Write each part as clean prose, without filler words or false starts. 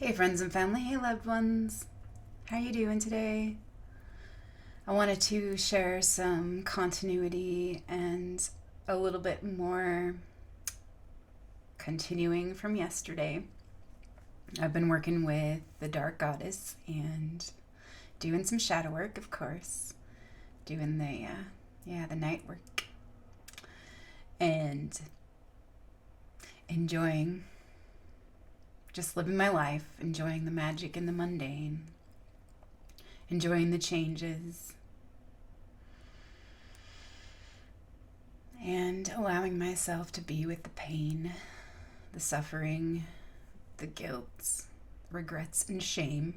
Hey friends and family, hey loved ones. How you doing today? I wanted to share some continuity and a little bit more continuing from yesterday. I've been working with the Dark Goddess and doing some shadow work, of course. Doing the night work. And enjoying just living my life, enjoying the magic in the mundane, enjoying the changes, and allowing myself to be with the pain, the suffering, the guilt, regrets, and shame.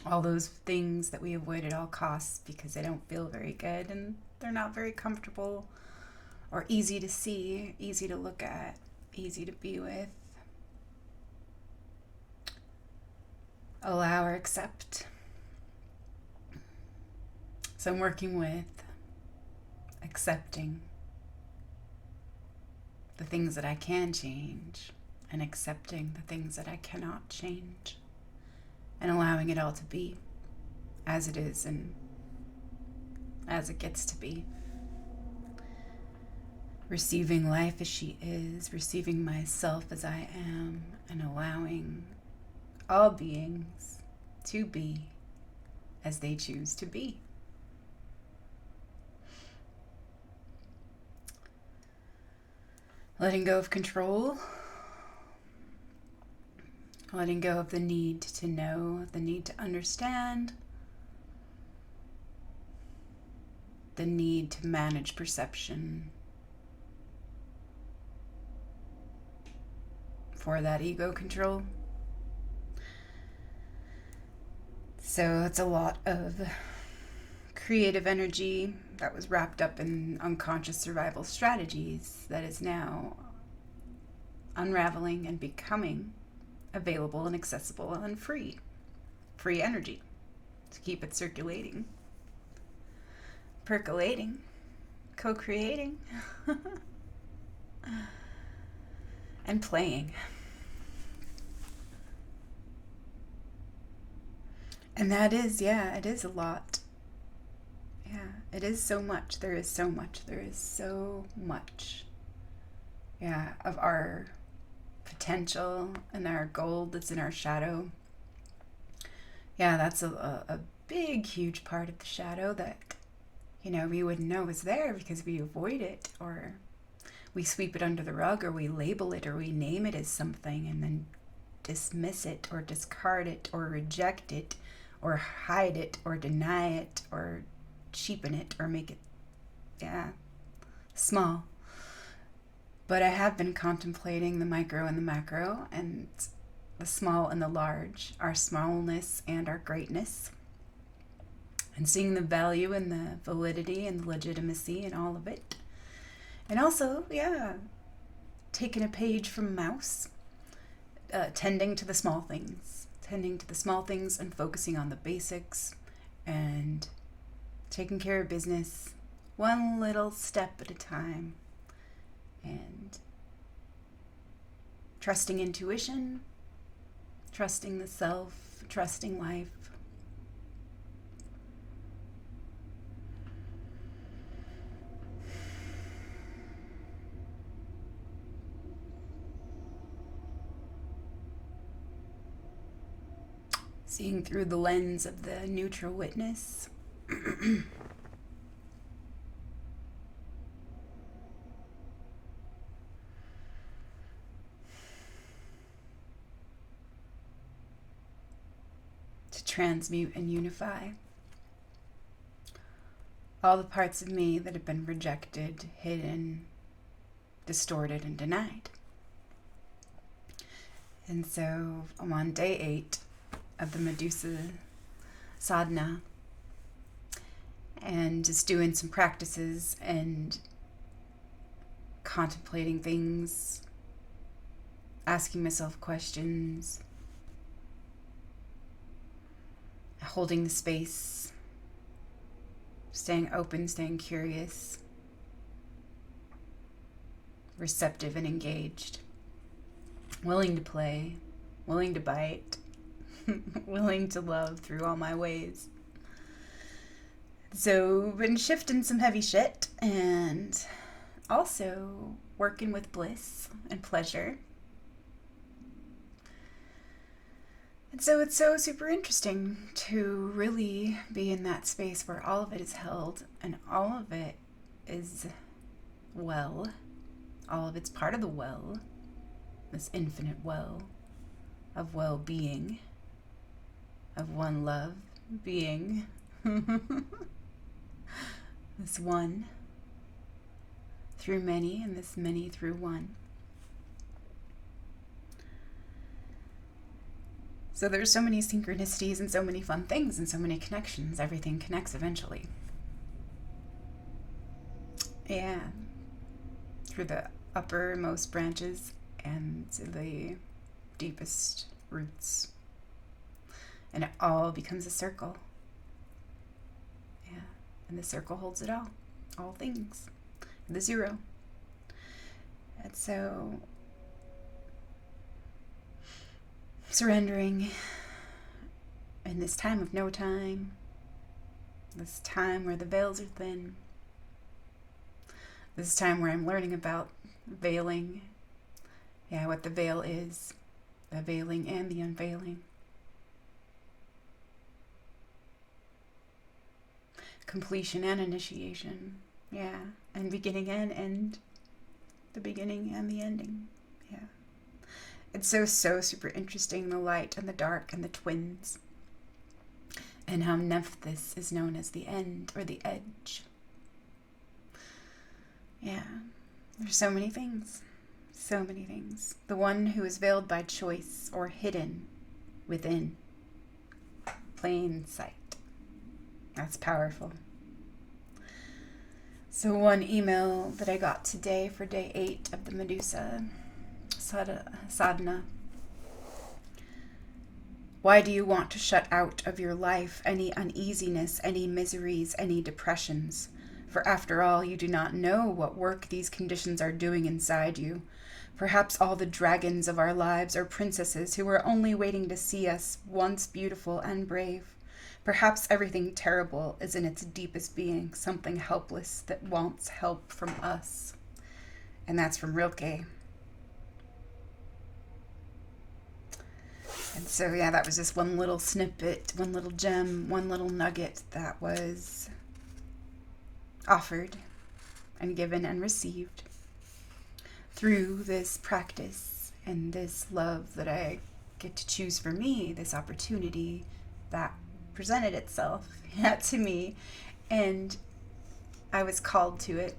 All those things that we avoid at all costs because they don't feel very good and they're not very comfortable or easy to see, easy to look at, easy to be with. Allow or accept. So I'm working with accepting the things that I can change and accepting the things that I cannot change and allowing it all to be as it is and as it gets to be. Receiving life as she is, receiving myself as I am, and allowing all beings to be as they choose to be. Letting go of control, letting go of the need to know, the need to understand, the need to manage perception for that ego control. So it's a lot of creative energy that was wrapped up in unconscious survival strategies that is now unraveling and becoming available and accessible and free. Free energy to keep it circulating, percolating, co-creating, and playing. And that is, it is a lot. Yeah, it is so much. There is so much. There is so much. Yeah, of our potential and our gold that's in our shadow. Yeah, that's a big, huge part of the shadow that, we wouldn't know is there because we avoid it or we sweep it under the rug or we label it or we name it as something and then dismiss it or discard it or reject it or hide it or deny it or cheapen it or make it, small. But I have been contemplating the micro and the macro and the small and the large, our smallness and our greatness, and seeing the value and the validity and the legitimacy in all of it. And also, taking a page from Mouse, tending to the small things and focusing on the basics and taking care of business one little step at a time and trusting intuition, trusting the self, trusting life. Seeing through the lens of the neutral witness. To transmute and unify all the parts of me that have been rejected, hidden, distorted, and denied. And so I'm on day 8 of the Medusa sadhana and just doing some practices and contemplating things, asking myself questions, holding the space, staying open, staying curious, receptive and engaged, willing to play, willing to bite, willing to love through all my ways. So, been shifting some heavy shit and also working with bliss and pleasure. And so it's so super interesting to really be in that space where all of it is held and all of it is well. All of it's part of the well, this infinite well of well-being, of one love being. This one through many and this many through one. So there's so many synchronicities and so many fun things and so many connections. Everything connects eventually. Yeah. Through the uppermost branches and to the deepest roots. And it all becomes a circle. Yeah. And the circle holds it all things. The zero. And so surrendering in this time of no time, this time where the veils are thin, this time where I'm learning about veiling, what the veil is, the veiling and the unveiling. Completion and initiation, and beginning and end, the beginning and the ending, It's so super interesting, the light and the dark and the twins, and how Nephthys is known as the end or the edge. There's so many things. The one who is veiled by choice or hidden within plain sight. That's powerful. So one email that I got today for day 8 of the Medusa sadhana. Why do you want to shut out of your life any uneasiness, any miseries, any depressions? For after all, you do not know what work these conditions are doing inside you. Perhaps all the dragons of our lives are princesses who are only waiting to see us once beautiful and brave. Perhaps everything terrible is in its deepest being, something helpless that wants help from us. And that's from Rilke. And so, that was just one little snippet, one little gem, one little nugget that was offered and given and received through this practice and this love that I get to choose for me, this opportunity that presented itself to me. And I was called to it,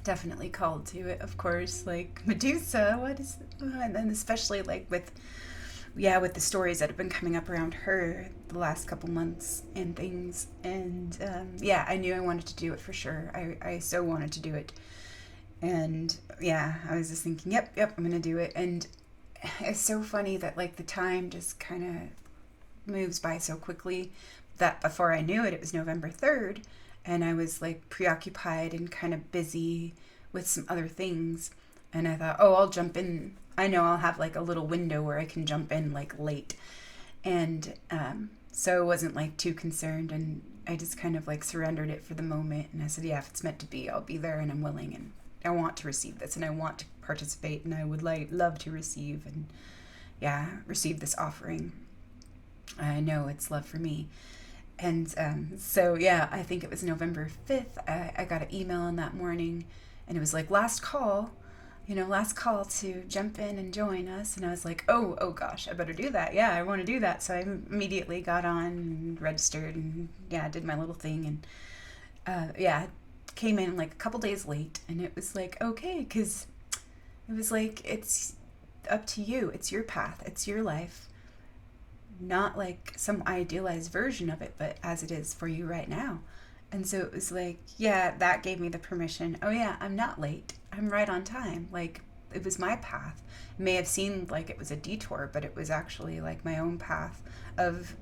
definitely called to it, of course, like Medusa, what is, and then especially like with the stories that have been coming up around her the last couple months and things. And I knew I wanted to do it for sure. I so wanted to do it. And I was just thinking, yep, I'm going to do it. And it's so funny that like the time just kind of moves by so quickly that before I knew it, it was November 3rd. And I was like preoccupied and kind of busy with some other things. And I thought, I'll jump in. I know I'll have like a little window where I can jump in like late. And so I wasn't like too concerned, and I just kind of like surrendered it for the moment. And I said, if it's meant to be, I'll be there, and I'm willing, and I want to receive this, and I want to participate, and I would love to receive and receive this offering. I know it's love for me. And I think it was November 5th. I got an email on that morning, and it was like last call to jump in and join us. And I was like, oh gosh, I better do that. I want to do that. So I immediately got on and registered and did my little thing. And came in like a couple days late. And it was like, okay, because it was like, it's up to you. It's your path. It's your life. Not like some idealized version of it, but as it is for you right now. And so it was like, that gave me the permission. I'm not late. I'm right on time. Like, it was my path. It may have seemed like it was a detour, but it was actually like my own path of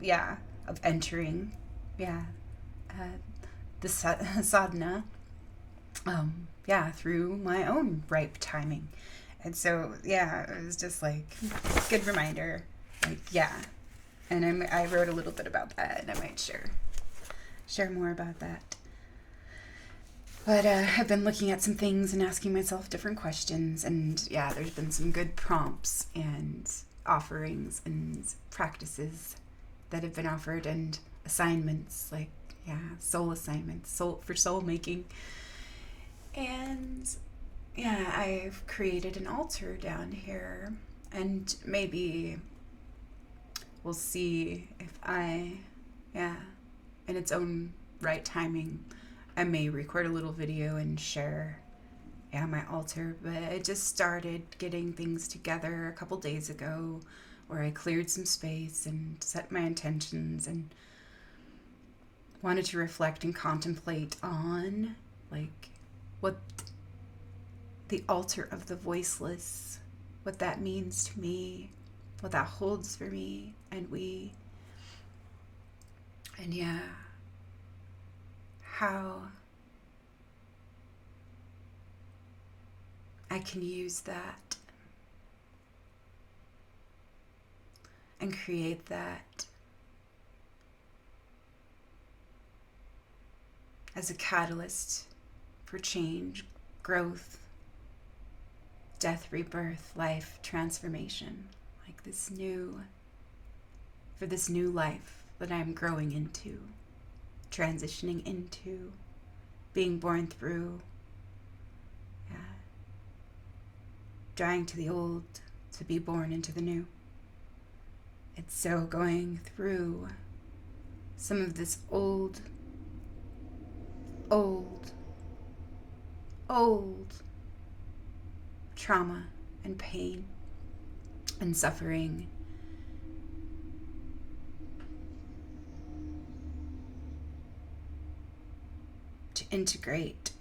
entering, the sadhana, through my own ripe timing. And so, yeah, it was just like, good reminder. Like, yeah. And I wrote a little bit about that, and I might share more about that. But I've been looking at some things and asking myself different questions, and yeah, there's been some good prompts and offerings and practices that have been offered, and assignments, like, yeah, soul assignments, for soul making. And yeah, I've created an altar down here, and maybe we'll see if in its own right timing, I may record a little video and share, my altar. But I just started getting things together a couple days ago, where I cleared some space and set my intentions and wanted to reflect and contemplate on, like, what the altar of the voiceless, what that means to me, what that holds for me and we. And yeah, how I can use that and create that as a catalyst for change, growth, death, rebirth, life, transformation, like this new life that I'm growing into, transitioning into, being born through, dying to the old to be born into the new. It's so going through some of this old trauma and pain and suffering, to integrate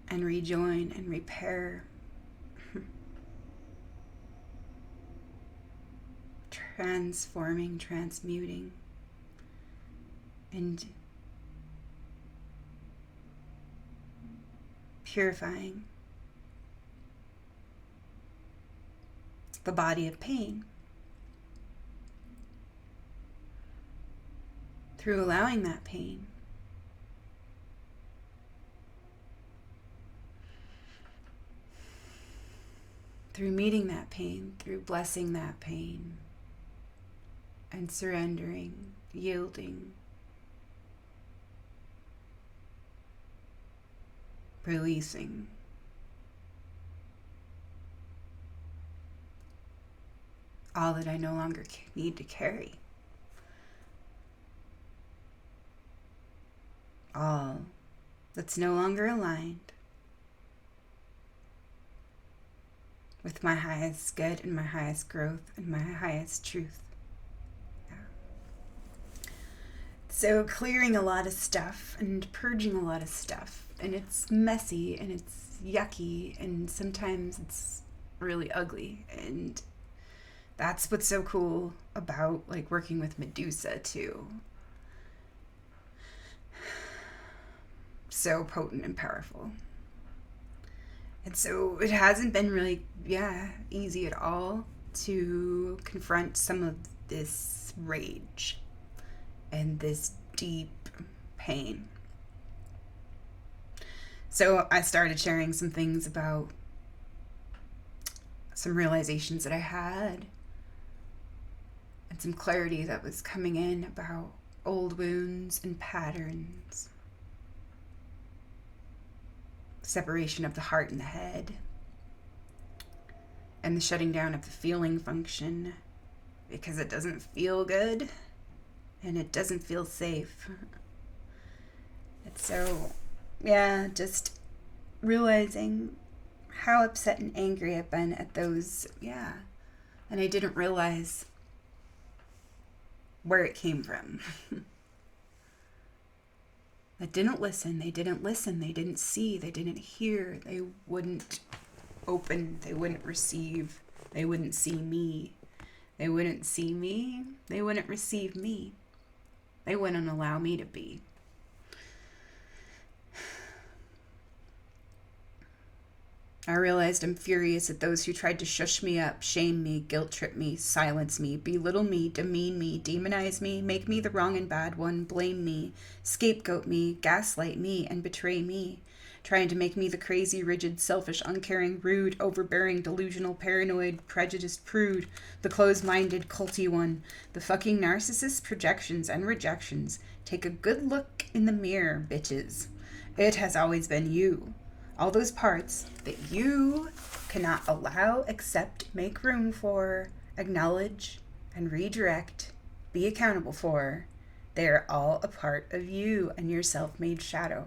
and rejoin and repair, transforming, transmuting, and purifying the body of pain through allowing that pain, through meeting that pain, through blessing that pain, and surrendering, yielding, releasing. All that I no longer need to carry. All that's no longer aligned with my highest good and my highest growth and my highest truth. Yeah. So clearing a lot of stuff and purging a lot of stuff, and it's messy and it's yucky and sometimes it's really ugly, and that's what's so cool about, like, working with Medusa too. So potent and powerful. And so it hasn't been really, easy at all to confront some of this rage and this deep pain. So I started sharing some things about some realizations that I had and some clarity that was coming in about old wounds and patterns. Separation of the heart and the head, and the shutting down of the feeling function, because it doesn't feel good and it doesn't feel safe. And so, just realizing how upset and angry I've been at those, and I didn't realize where it came from. That didn't listen, they didn't see, they didn't hear, they wouldn't open, they wouldn't receive, they wouldn't see me, they wouldn't see me, they wouldn't receive me, they wouldn't allow me to be. I realized I'm furious at those who tried to shush me up, shame me, guilt trip me, silence me, belittle me, demean me, demonize me, make me the wrong and bad one, blame me, scapegoat me, gaslight me, and betray me. Trying to make me the crazy, rigid, selfish, uncaring, rude, overbearing, delusional, paranoid, prejudiced prude, the closed-minded, culty one, the fucking narcissist projections and rejections. Take a good look in the mirror, bitches. It has always been you. All those parts that you cannot allow, accept, make room for, acknowledge, and redirect, be accountable for, they are all a part of you and your self-made shadow.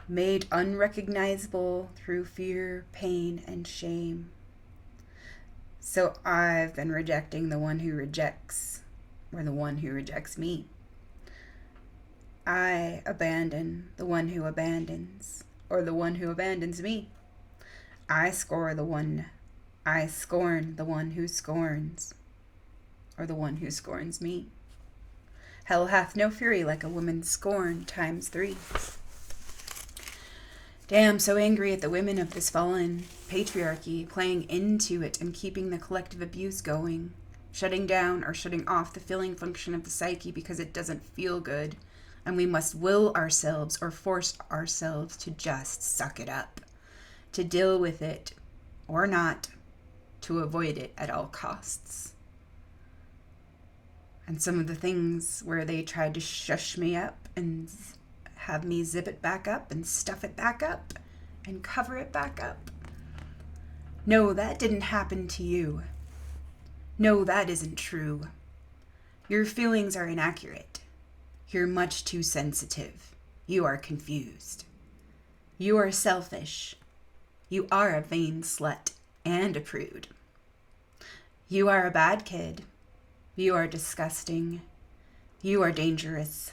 Made unrecognizable through fear, pain, and shame. So I've been rejecting the one who rejects, or the one who rejects me. I abandon the one who abandons, or the one who abandons me. I scorn the one who scorns, or the one who scorns me. Hell hath no fury like a woman scorned times 3. Damn, so angry at the women of this fallen patriarchy, playing into it and keeping the collective abuse going, shutting down or shutting off the feeling function of the psyche because it doesn't feel good, and we must will ourselves or force ourselves to just suck it up, to deal with it or not, to avoid it at all costs. And some of the things where they tried to shush me up and have me zip it back up and stuff it back up and cover it back up. No, that didn't happen to you. No, that isn't true. Your feelings are inaccurate. You're much too sensitive. You are confused. You are selfish. You are a vain slut and a prude. You are a bad kid. You are disgusting. You are dangerous.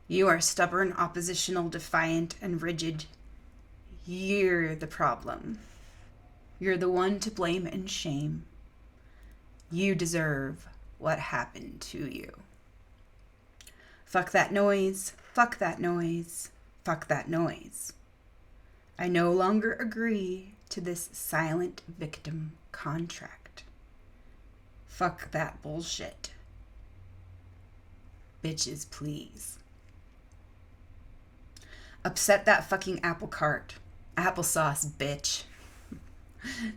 You are stubborn, oppositional, defiant, and rigid. You're the problem. You're the one to blame and shame. You deserve what happened to you. Fuck that noise. Fuck that noise. Fuck that noise. I no longer agree to this silent victim contract. Fuck that bullshit. Bitches, please. Upset that fucking apple cart. Applesauce, bitch.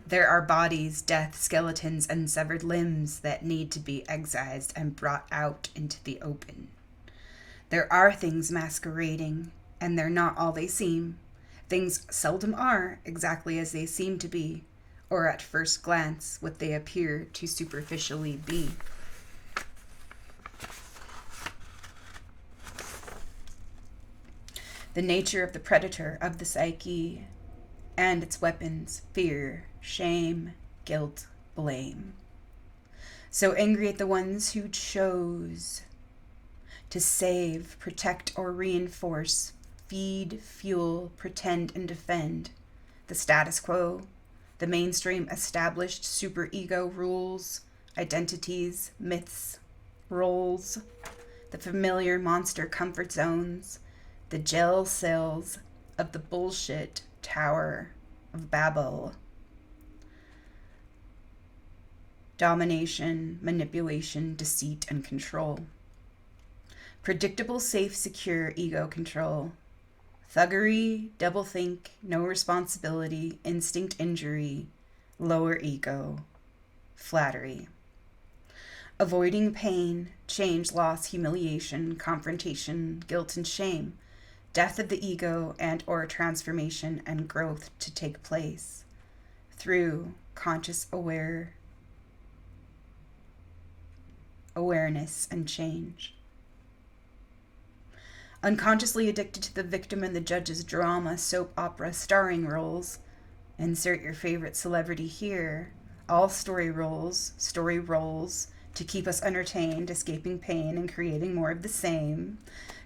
There are bodies, death, skeletons, and severed limbs that need to be excised and brought out into the open. There are things masquerading, and they're not all they seem. Things seldom are exactly as they seem to be, or at first glance what they appear to superficially be. The nature of the predator of the psyche and its weapons: fear, shame, guilt, blame. So angry at the ones who chose to save, protect, or reinforce, feed, fuel, pretend, and defend the status quo, the mainstream established superego rules, identities, myths, roles, the familiar monster comfort zones, the jail cells of the bullshit Tower of Babel. Domination, manipulation, deceit, and control. Predictable, safe, secure ego control. Thuggery, doublethink, no responsibility, instinct injury, lower ego, flattery. Avoiding pain, change, loss, humiliation, confrontation, guilt, and shame. Death of the ego and or transformation and growth to take place through conscious awareness and change. Unconsciously addicted to the victim and the judge's drama, soap opera starring roles. Insert your favorite celebrity here. All story roles to keep us entertained, escaping pain and creating more of the same.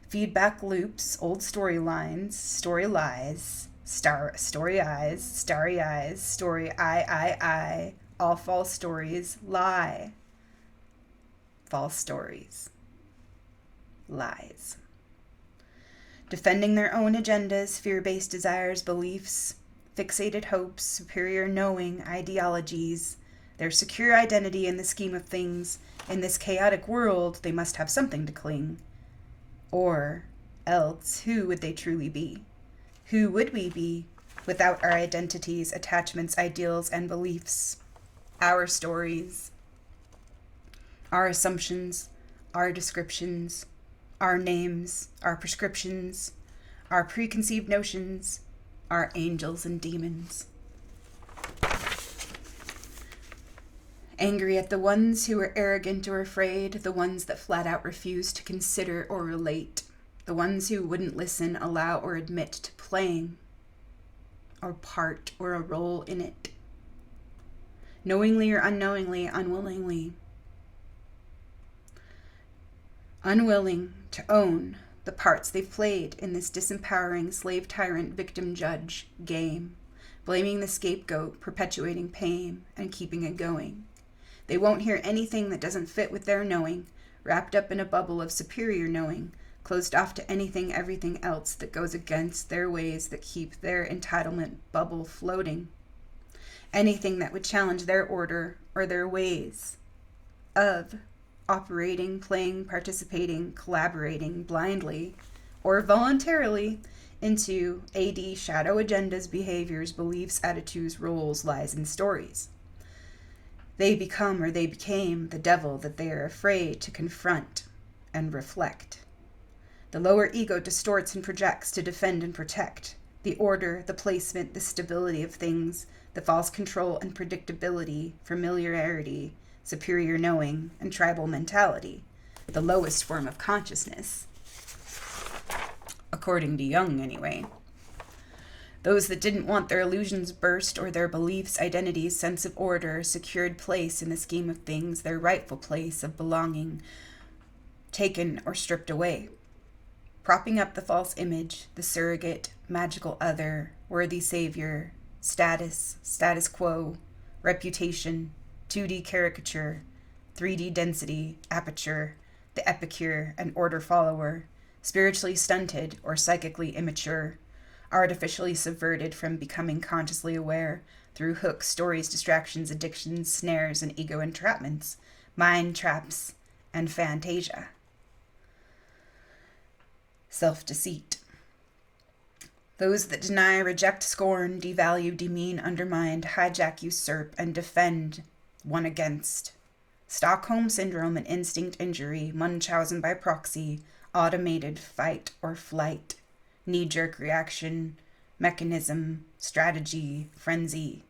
Feedback loops, old storylines, story lies, story eyes, starry eyes, story I, all false stories, lie. False stories, lies. Defending their own agendas, fear-based desires, beliefs, fixated hopes, superior knowing, ideologies, their secure identity in the scheme of things. In this chaotic world, they must have something to cling. Or else, who would they truly be? Who would we be without our identities, attachments, ideals, and beliefs? Our stories, our assumptions, our descriptions, our names, our prescriptions, our preconceived notions, our angels and demons. Angry at the ones who are arrogant or afraid, the ones that flat out refuse to consider or relate, the ones who wouldn't listen, allow, or admit to playing or part or a role in it. Knowingly or unknowingly, unwillingly. Unwilling to own the parts they've played in this disempowering slave tyrant victim judge game, blaming the scapegoat, perpetuating pain, and keeping it going. They won't hear anything that doesn't fit with their knowing, wrapped up in a bubble of superior knowing, closed off to anything, everything else that goes against their ways that keep their entitlement bubble floating. Anything that would challenge their order or their ways of operating, playing, participating, collaborating blindly or voluntarily into AD shadow agendas, behaviors, beliefs, attitudes, roles, lies, and stories. They become or they became the devil that they are afraid to confront and reflect. The lower ego distorts and projects to defend and protect the order, the placement, the stability of things, the false control and predictability, familiarity, superior knowing, and tribal mentality, the lowest form of consciousness, according to Jung anyway. Those that didn't want their illusions burst or their beliefs, identities, sense of order, secured place in the scheme of things, their rightful place of belonging, taken or stripped away. Propping up the false image, the surrogate, magical other, worthy savior, status quo, reputation, 2D caricature, 3D density, aperture, the epicure, and order follower, spiritually stunted or psychically immature, artificially subverted from becoming consciously aware through hooks, stories, distractions, addictions, snares, and ego entrapments, mind traps, and fantasia. Self-deceit. Those that deny, reject, scorn, devalue, demean, undermine, hijack, usurp, and defend one against. Stockholm Syndrome and instinct injury, Munchausen by proxy, automated fight or flight, knee-jerk reaction, mechanism, strategy, frenzy.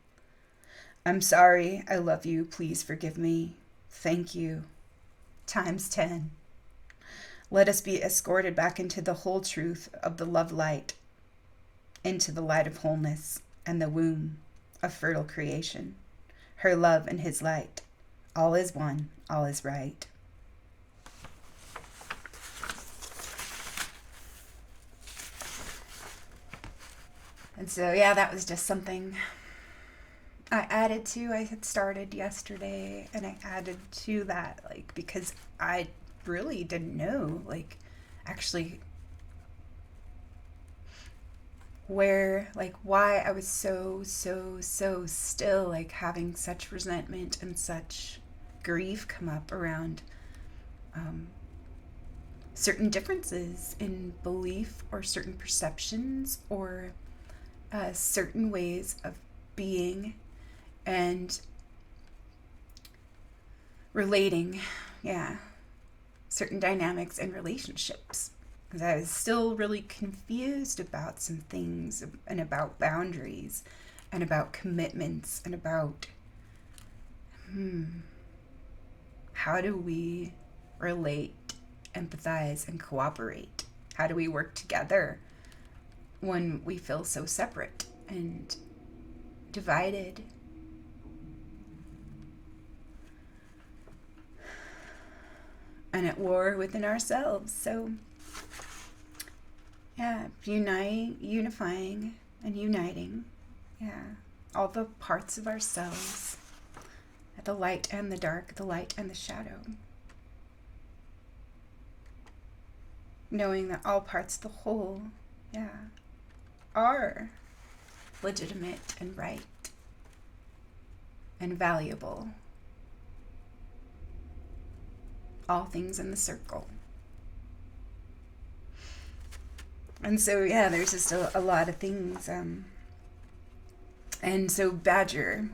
I'm sorry, I love you, please forgive me. Thank you. Times 10. Let us be escorted back into the whole truth of the love light, into the light of wholeness and the womb of fertile creation. Her love and his light. All is one, all is right. And so, yeah, that was just something I added to. I had started yesterday, and I added to that, like, because I really didn't know, like, actually where, like, why I was so still, like, having such resentment and such grief come up around certain differences in belief or certain perceptions or certain ways of being and relating, certain dynamics and relationships. Because I was still really confused about some things and about boundaries and about commitments and about how do we relate, empathize, and cooperate? How do we work together when we feel so separate and divided? And at war within ourselves. So, unifying and uniting. All the parts of ourselves, the light and the dark, the light and the shadow. Knowing that all parts of the whole, are legitimate and right and valuable. All things in the circle. And so, yeah, there's just a lot of things. And so Badger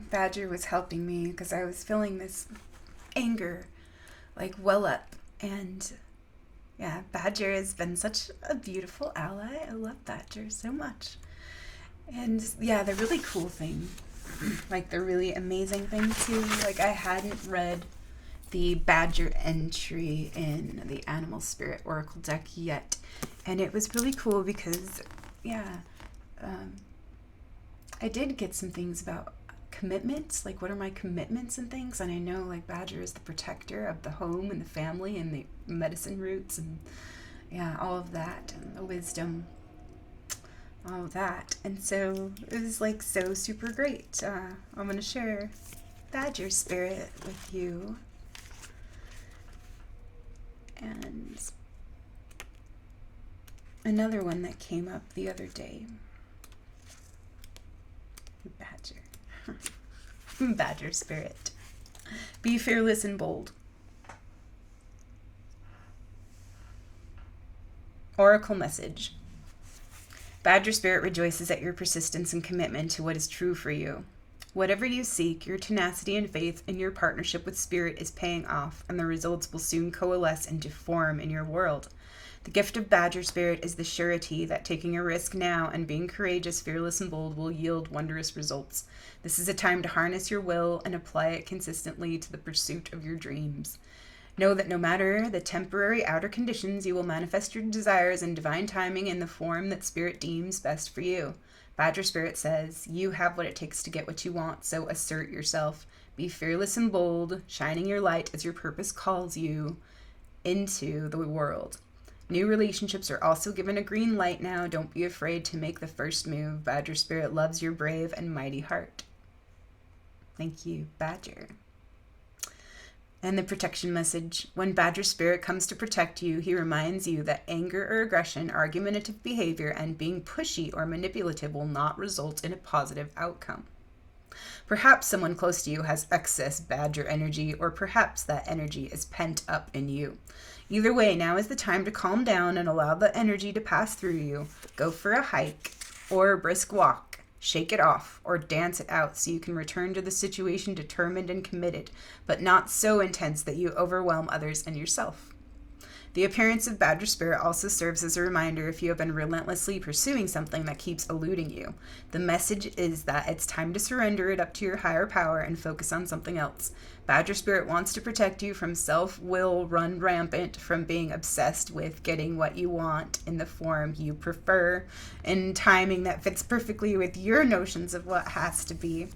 was helping me because I was feeling this anger like well up. And yeah, Badger has been such a beautiful ally. I love Badger so much. And yeah, the really cool thing, like the really amazing thing too, like I hadn't read the Badger entry in the Animal Spirit Oracle deck yet. And it was really cool because, yeah, I did get some things about commitments, like what are my commitments and things. And I know like Badger is the protector of the home and the family and the medicine roots and yeah, all of that and the wisdom, all of that. And so it was like so super great. I'm going to share Badger Spirit with you. And another one that came up the other day. Badger. Badger Spirit. Be fearless and bold. Oracle message. Badger Spirit rejoices at your persistence and commitment to what is true for you. Whatever you seek, your tenacity and faith in your partnership with Spirit is paying off, and the results will soon coalesce into form in your world. The gift of Badger Spirit is the surety that taking a risk now and being courageous, fearless, and bold will yield wondrous results. This is a time to harness your will and apply it consistently to the pursuit of your dreams. Know that no matter the temporary outer conditions, you will manifest your desires in divine timing in the form that Spirit deems best for you. Badger Spirit says, you have what it takes to get what you want, so assert yourself. Be fearless and bold, shining your light as your purpose calls you into the world. New relationships are also given a green light now. Don't be afraid to make the first move. Badger Spirit loves your brave and mighty heart. Thank you, Badger. And the protection message. When Badger Spirit comes to protect you, he reminds you that anger or aggression, argumentative behavior, and being pushy or manipulative will not result in a positive outcome. Perhaps someone close to you has excess Badger energy, or perhaps that energy is pent up in you. Either way, now is the time to calm down and allow the energy to pass through you. Go for a hike or a brisk walk. Shake it off or dance it out so you can return to the situation determined and committed, but not so intense that you overwhelm others and yourself. The appearance of Badger Spirit also serves as a reminder if you have been relentlessly pursuing something that keeps eluding you. The message is that it's time to surrender it up to your higher power and focus on something else. Badger Spirit wants to protect you from self-will run rampant, from being obsessed with getting what you want in the form you prefer, in timing that fits perfectly with your notions of what has to be.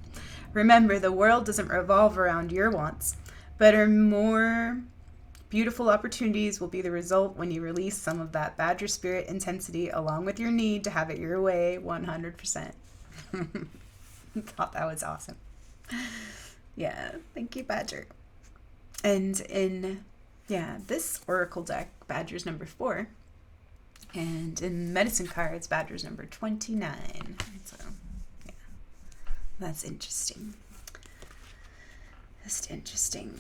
Remember, the world doesn't revolve around your wants, but are more beautiful opportunities will be the result when you release some of that Badger Spirit intensity along with your need to have it your way 100%. Thought that was awesome. Yeah, thank you, Badger. And in, this Oracle deck, Badger's number 4. And in Medicine Cards, Badger's number 29. So, yeah, that's interesting. Just interesting.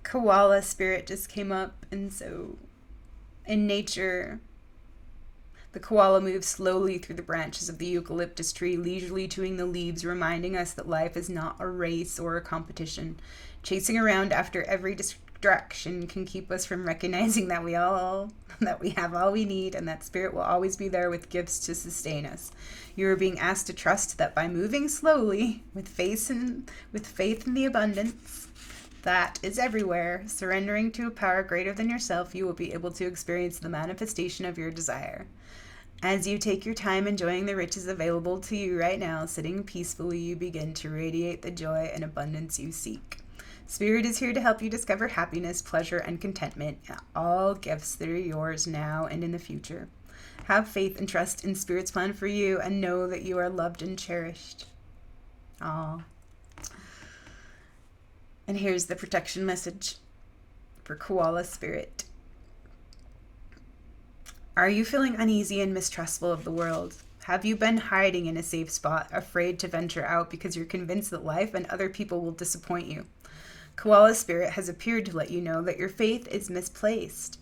Koala Spirit just came up, and so in nature, the koala moves slowly through the branches of the eucalyptus tree, leisurely chewing the leaves, reminding us that life is not a race or a competition. Chasing around after every distraction can keep us from recognizing that we have all we need, and that Spirit will always be there with gifts to sustain us. You are being asked to trust that by moving slowly, with faith in the abundance that is everywhere, surrendering to a power greater than yourself, you will be able to experience the manifestation of your desire. As you take your time enjoying the riches available to you right now, sitting peacefully, you begin to radiate the joy and abundance you seek. Spirit is here to help you discover happiness, pleasure, and contentment, all gifts that are yours now and in the future. Have faith and trust in Spirit's plan for you, and know that you are loved and cherished. Aww. And here's the protection message for Koala Spirit. Are you feeling uneasy and mistrustful of the world? Have you been hiding in a safe spot, afraid to venture out because you're convinced that life and other people will disappoint you? Koala spirit has appeared to let you know that your faith is misplaced.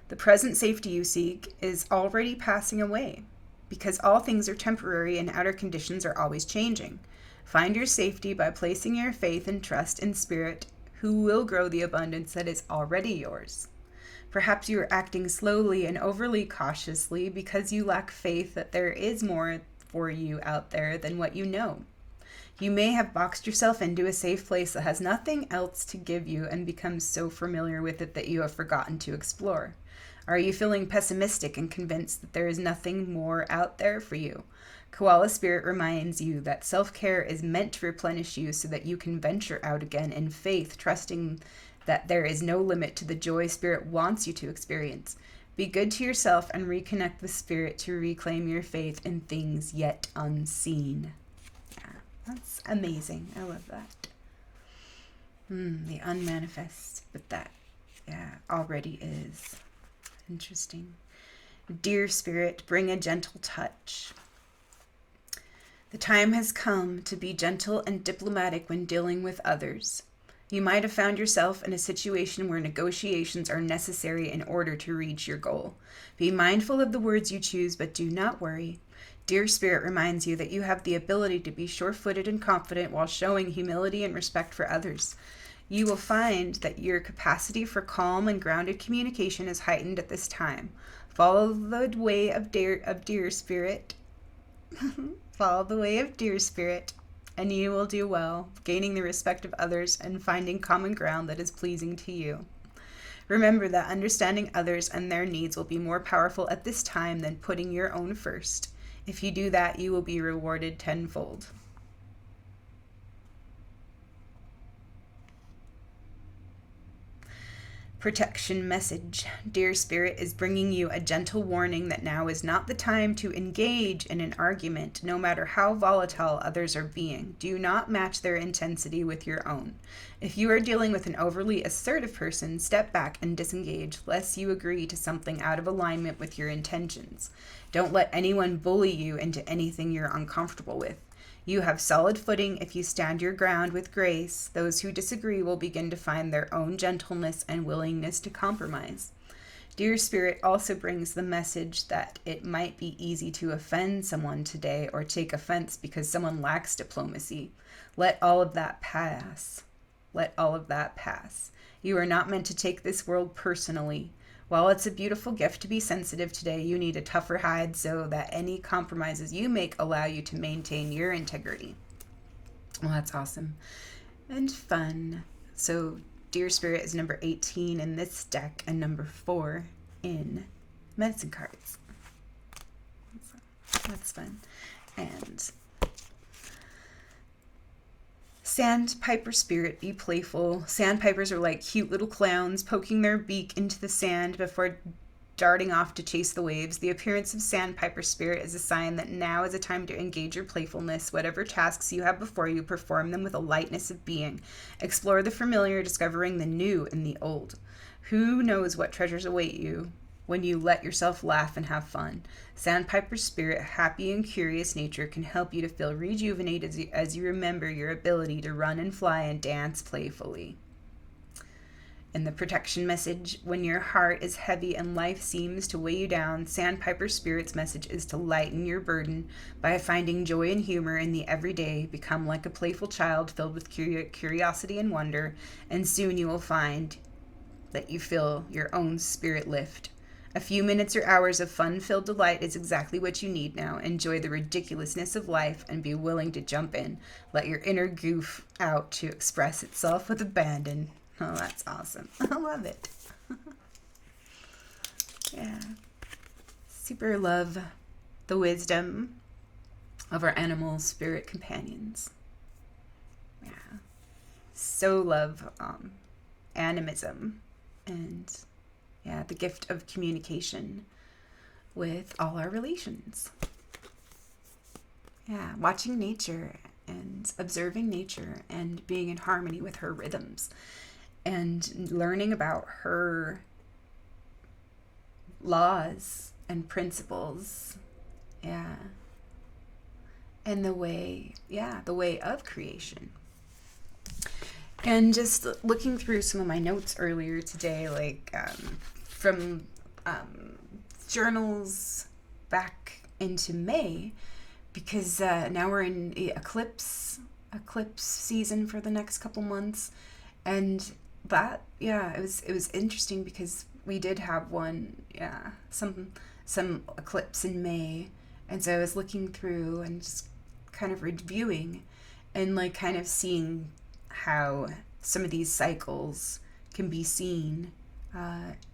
The present safety you seek is already passing away, because all things are temporary and outer conditions are always changing. Find your safety by placing your faith and trust in Spirit, who will grow the abundance that is already yours. Perhaps you are acting slowly and overly cautiously because you lack faith that there is more for you out there than what you know. You may have boxed yourself into a safe place that has nothing else to give you and become so familiar with it that you have forgotten to explore. Are you feeling pessimistic and convinced that there is nothing more out there for you? Koala Spirit reminds you that self-care is meant to replenish you so that you can venture out again in faith, trusting that there is no limit to the joy Spirit wants you to experience. Be good to yourself and reconnect with Spirit to reclaim your faith in things yet unseen. Yeah, that's amazing. I love that. The unmanifest, but that, already is. Interesting. Dear Spirit, bring a gentle touch. The time has come to be gentle and diplomatic when dealing with others. You might have found yourself in a situation where negotiations are necessary in order to reach your goal. Be mindful of the words you choose, but do not worry. Dear Spirit reminds you that you have the ability to be sure-footed and confident while showing humility and respect for others. You will find that your capacity for calm and grounded communication is heightened at this time. Follow the way of dear Spirit. Follow the way of dear Spirit, and you will do well, gaining the respect of others and finding common ground that is pleasing to you. Remember that understanding others and their needs will be more powerful at this time than putting your own first. If you do that, you will be rewarded tenfold. Protection message. Dear Spirit is bringing you a gentle warning that now is not the time to engage in an argument, no matter how volatile others are being. Do not match their intensity with your own. If you are dealing with an overly assertive person, step back and disengage, lest you agree to something out of alignment with your intentions. Don't let anyone bully you into anything you're uncomfortable with. You have solid footing if you stand your ground with grace. Those who disagree will begin to find their own gentleness and willingness to compromise. Dear Spirit also brings the message that it might be easy to offend someone today or take offense because someone lacks diplomacy. Let all of that pass. Let all of that pass. You are not meant to take this world personally. While it's a beautiful gift to be sensitive today, you need a tougher hide so that any compromises you make allow you to maintain your integrity. Well, that's awesome. And fun. So, Dear Spirit is number 18 in this deck and number 4 in medicine cards. That's fun. And Sandpiper Spirit, be playful. Sandpipers are like cute little clowns poking their beak into the sand before darting off to chase the waves. The appearance of Sandpiper Spirit is a sign that now is a time to engage your playfulness. Whatever tasks you have before you, perform them with a lightness of being. Explore the familiar, discovering the new in the old. Who knows what treasures await you when you let yourself laugh and have fun. Sandpiper Spirit, happy and curious nature, can help you to feel rejuvenated as you remember your ability to run and fly and dance playfully. In the protection message, when your heart is heavy and life seems to weigh you down, Sandpiper Spirit's message is to lighten your burden by finding joy and humor in the everyday. Become like a playful child filled with curiosity and wonder, and soon you will find that you feel your own spirit lift. A few minutes or hours of fun-filled delight is exactly what you need now. Enjoy the ridiculousness of life and be willing to jump in. Let your inner goof out to express itself with abandon. Oh, that's awesome. I love it. Yeah. Super love the wisdom of our animal spirit companions. Yeah. So love animism and the gift of communication with all our relations. Yeah, watching nature and observing nature and being in harmony with her rhythms and learning about her laws and principles. Yeah. And the way of creation. And just looking through some of my notes earlier today, like from journals back into May, because now we're in eclipse season for the next couple months, and that it was interesting because we did have one some eclipse in May, and so I was looking through and just kind of reviewing and like kind of seeing how some of these cycles can be seen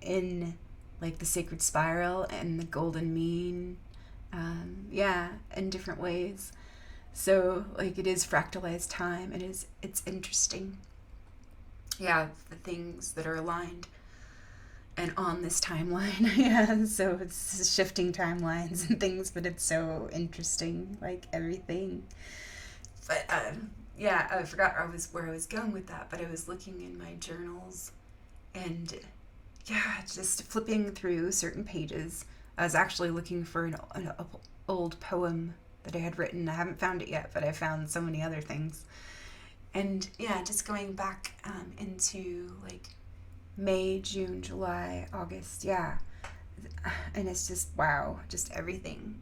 in like the sacred spiral and the golden mean, in different ways. So like it is fractalized time. It's interesting. Yeah, the things that are aligned and on this timeline. Yeah, so it's shifting timelines and things, but it's so interesting, like everything. But I forgot where I was going with that, but I was looking in my journals and just flipping through certain pages. I was actually looking for an old poem that I had written. I haven't found it yet, but I found so many other things. And just going back into like May, June, July, August, and it's just wow, just everything.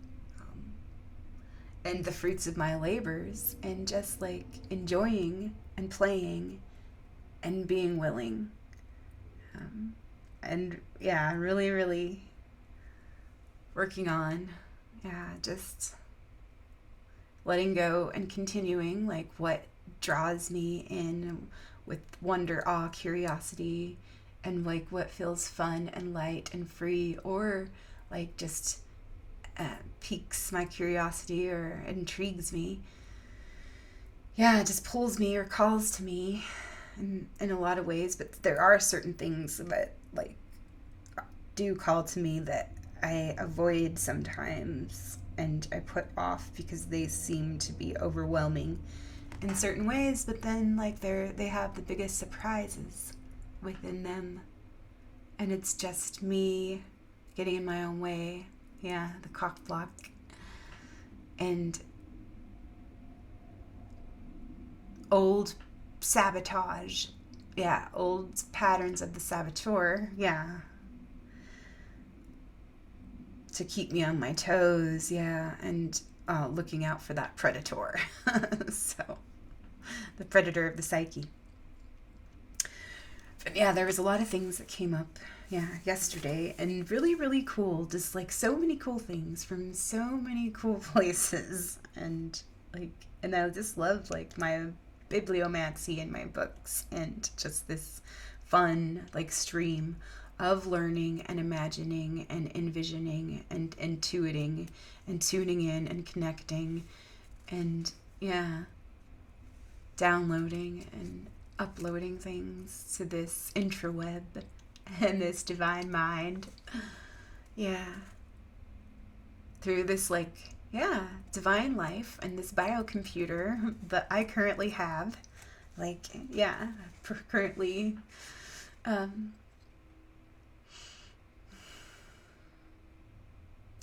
And the fruits of my labors, and just like enjoying and playing and being willing. And really, really working on, just letting go and continuing like what draws me in with wonder, awe, curiosity, and like what feels fun and light and free, or like just piques my curiosity or intrigues me. It just pulls me or calls to me in a lot of ways, but there are certain things that like do call to me that I avoid sometimes and I put off because they seem to be overwhelming in certain ways, but then like they have the biggest surprises within them, and it's just me getting in my own way. The cock block and old sabotage, old patterns of the saboteur, to keep me on my toes, and looking out for that predator. So the predator of the psyche. But there was a lot of things that came up yesterday, and really, really cool, just like so many cool things from so many cool places, and I just love like my bibliomancy and my books, and just this fun like stream of learning and imagining and envisioning and intuiting and tuning in and connecting and downloading and uploading things to this intraweb and this divine mind. Through this divine life and this biocomputer that I currently have, currently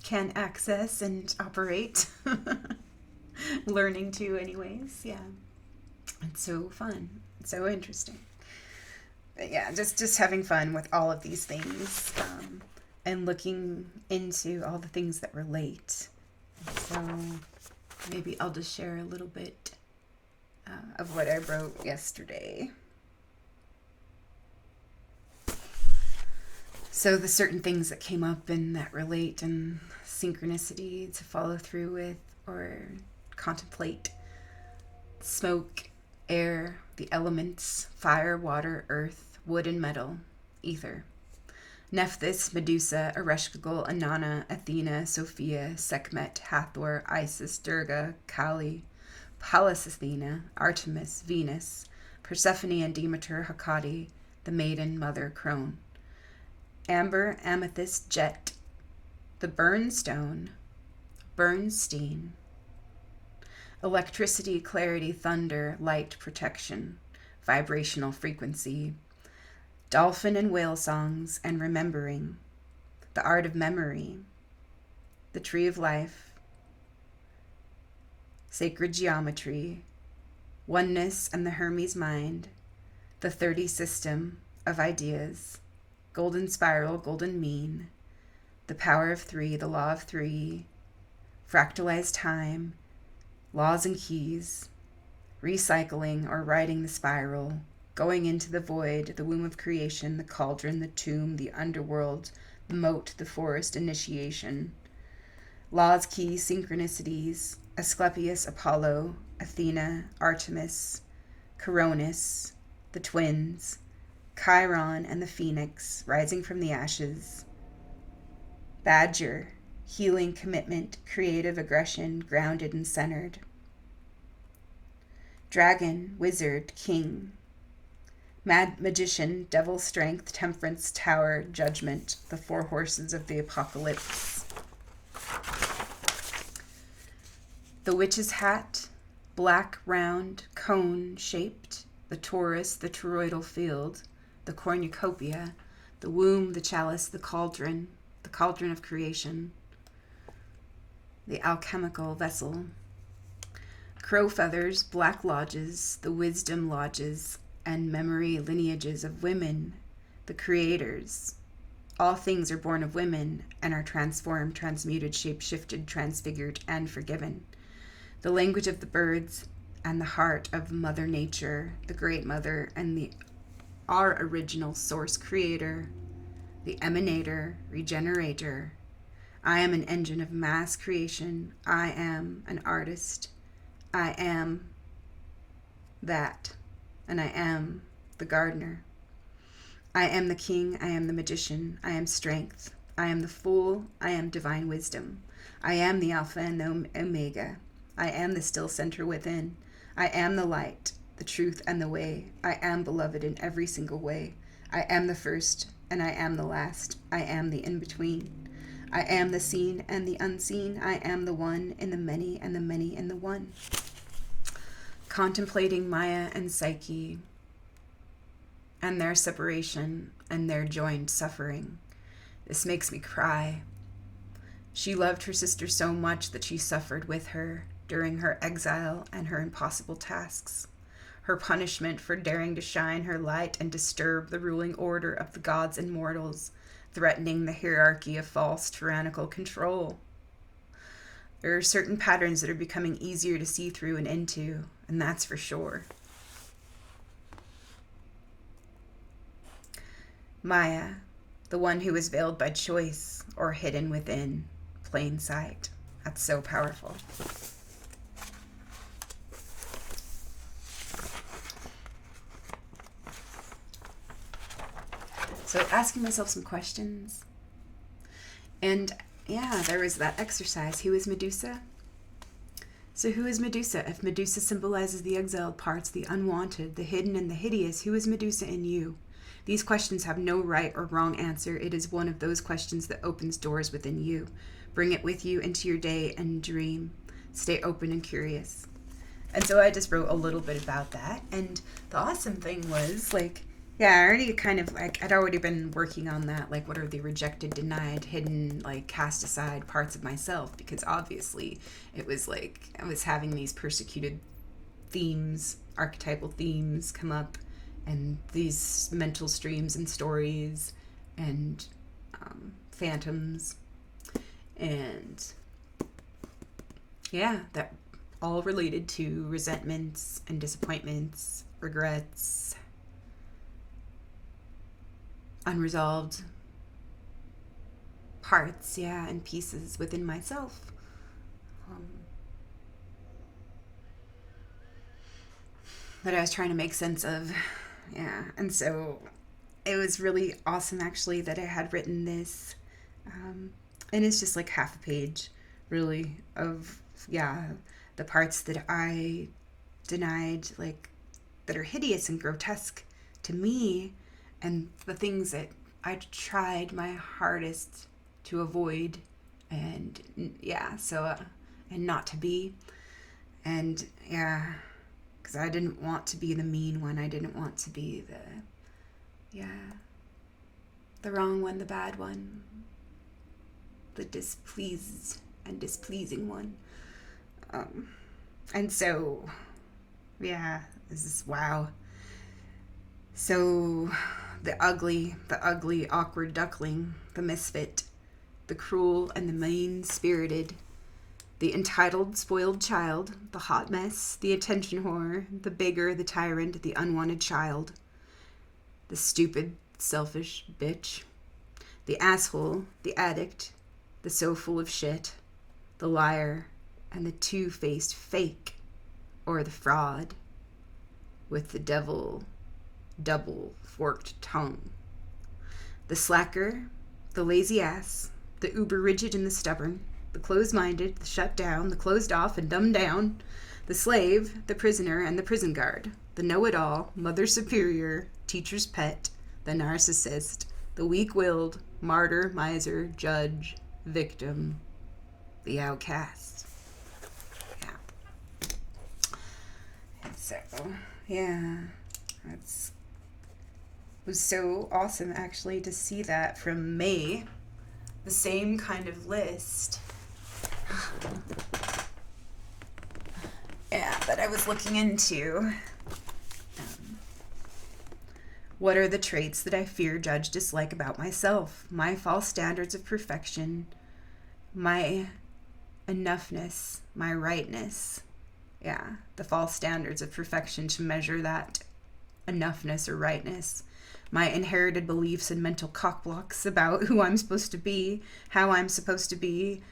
can access and operate. Learning to anyways. It's so fun. It's so interesting. But just having fun with all of these things, and looking into all the things that relate. So maybe I'll just share a little bit of what I wrote yesterday. So the certain things that came up and that relate and synchronicity to follow through with or contemplate: smoke, air, the elements, fire, water, earth, wood and metal, ether. Nephthys, Medusa, Ereshkigal, Inanna, Athena, Sophia, Sekhmet, Hathor, Isis, Durga, Kali, Pallas Athena, Artemis, Venus, Persephone and Demeter, Hecate, the maiden mother crone. Amber, amethyst, jet, the burnstone, bernstein. Electricity, clarity, thunder, light, protection, vibrational frequency. Dolphin and whale songs and remembering. The art of memory. the tree of life, sacred geometry, oneness and the Hermes mind, the 30 system of ideas, golden spiral, golden mean, the power of 3, the law of 3, fractalized time, laws and keys, recycling or riding the spiral, going into the void, the womb of creation, the cauldron, the tomb, the underworld, the moat, the forest, initiation, laws, keys, synchronicities, Asclepius, Apollo, Athena, Artemis, Coronis, the twins, Chiron and the phoenix, rising from the ashes, Badger, healing, commitment, creative aggression, grounded and centered, Dragon, wizard, king, Mad magician, devil, strength, temperance, tower, judgment, the 4 horses of the apocalypse. The witch's hat, black, round, cone-shaped, the torus, the toroidal field, the cornucopia, the womb, the chalice, the cauldron of creation, the alchemical vessel. Crow feathers, black lodges, the wisdom lodges, and memory lineages of women, the creators. All things are born of women and are transformed, transmuted, shape-shifted, transfigured, and forgiven. The language of the birds and the heart of Mother Nature, the Great Mother, and our original source creator, the emanator, regenerator. I am an engine of mass creation. I am an artist. I am that, and I am the gardener. I am the king. I am the magician. I am strength. I am the fool. I am divine wisdom. I am the Alpha and the Omega. I am the still center within. I am the light, the truth, and the way. I am beloved in every single way. I am the first, and I am the last. I am the in-between. I am the seen and the unseen. I am the one in the many, and the many in the one. Contemplating Maya and Psyche, and their separation, and their joined suffering. This makes me cry. She loved her sister so much that she suffered with her during her exile and her impossible tasks, her punishment for daring to shine her light and disturb the ruling order of the gods and mortals, threatening the hierarchy of false tyrannical control. There are certain patterns that are becoming easier to see through and into, and that's for sure. Maya, the one who is veiled by choice or hidden within plain sight. That's so powerful. So asking myself some questions. And yeah, there was that exercise. Who is Medusa? So who is Medusa? If Medusa symbolizes the exiled parts, the unwanted, the hidden, and the hideous, who is Medusa in you? These questions have no right or wrong answer. It is one of those questions that opens doors within you. Bring it with you into your day and dream. Stay open and curious. And so I just wrote a little bit about that. And the awesome thing was, I already I'd already been working on that. What are the rejected, denied, hidden, cast aside parts of myself? Because obviously it was I was having these persecuted themes, archetypal themes come up, and these mental streams and stories and phantoms. And yeah, that all related to resentments and disappointments, regrets, unresolved parts, and pieces within myself. That I was trying to make sense of. And so it was really awesome, actually, that I had written this. And it's just half a page, really, of, the parts that I denied, that are hideous and grotesque to me, and the things that I tried my hardest to avoid, and and not to be. And because I didn't want to be the mean one. I didn't want to be the wrong one, the bad one, the displeased and displeasing one. And so, yeah, this is wow. So the ugly, awkward duckling, the misfit, the cruel and the mean-spirited, the entitled, spoiled child, the hot mess, the attention whore, the beggar, the tyrant, the unwanted child, the stupid, selfish bitch, the asshole, the addict, the so full of shit, the liar, and the two-faced fake, or the fraud, with the double-forked tongue. The slacker, the lazy ass, the uber-rigid and the stubborn, the closed-minded, the shut down, the closed off and dumbed down, the slave, the prisoner, and the prison guard, the know-it-all, mother superior, teacher's pet, the narcissist, the weak-willed, martyr, miser, judge, victim, the outcast. Yeah. And so, yeah, it was so awesome actually to see that from May, the same kind of list. Yeah, that I was looking into. What are the traits that I fear, judge, dislike about myself? My false standards of perfection, my enoughness, my rightness. Yeah, the false standards of perfection to measure that enoughness or rightness. My inherited beliefs and mental cockblocks about who I'm supposed to be, how I'm supposed to be,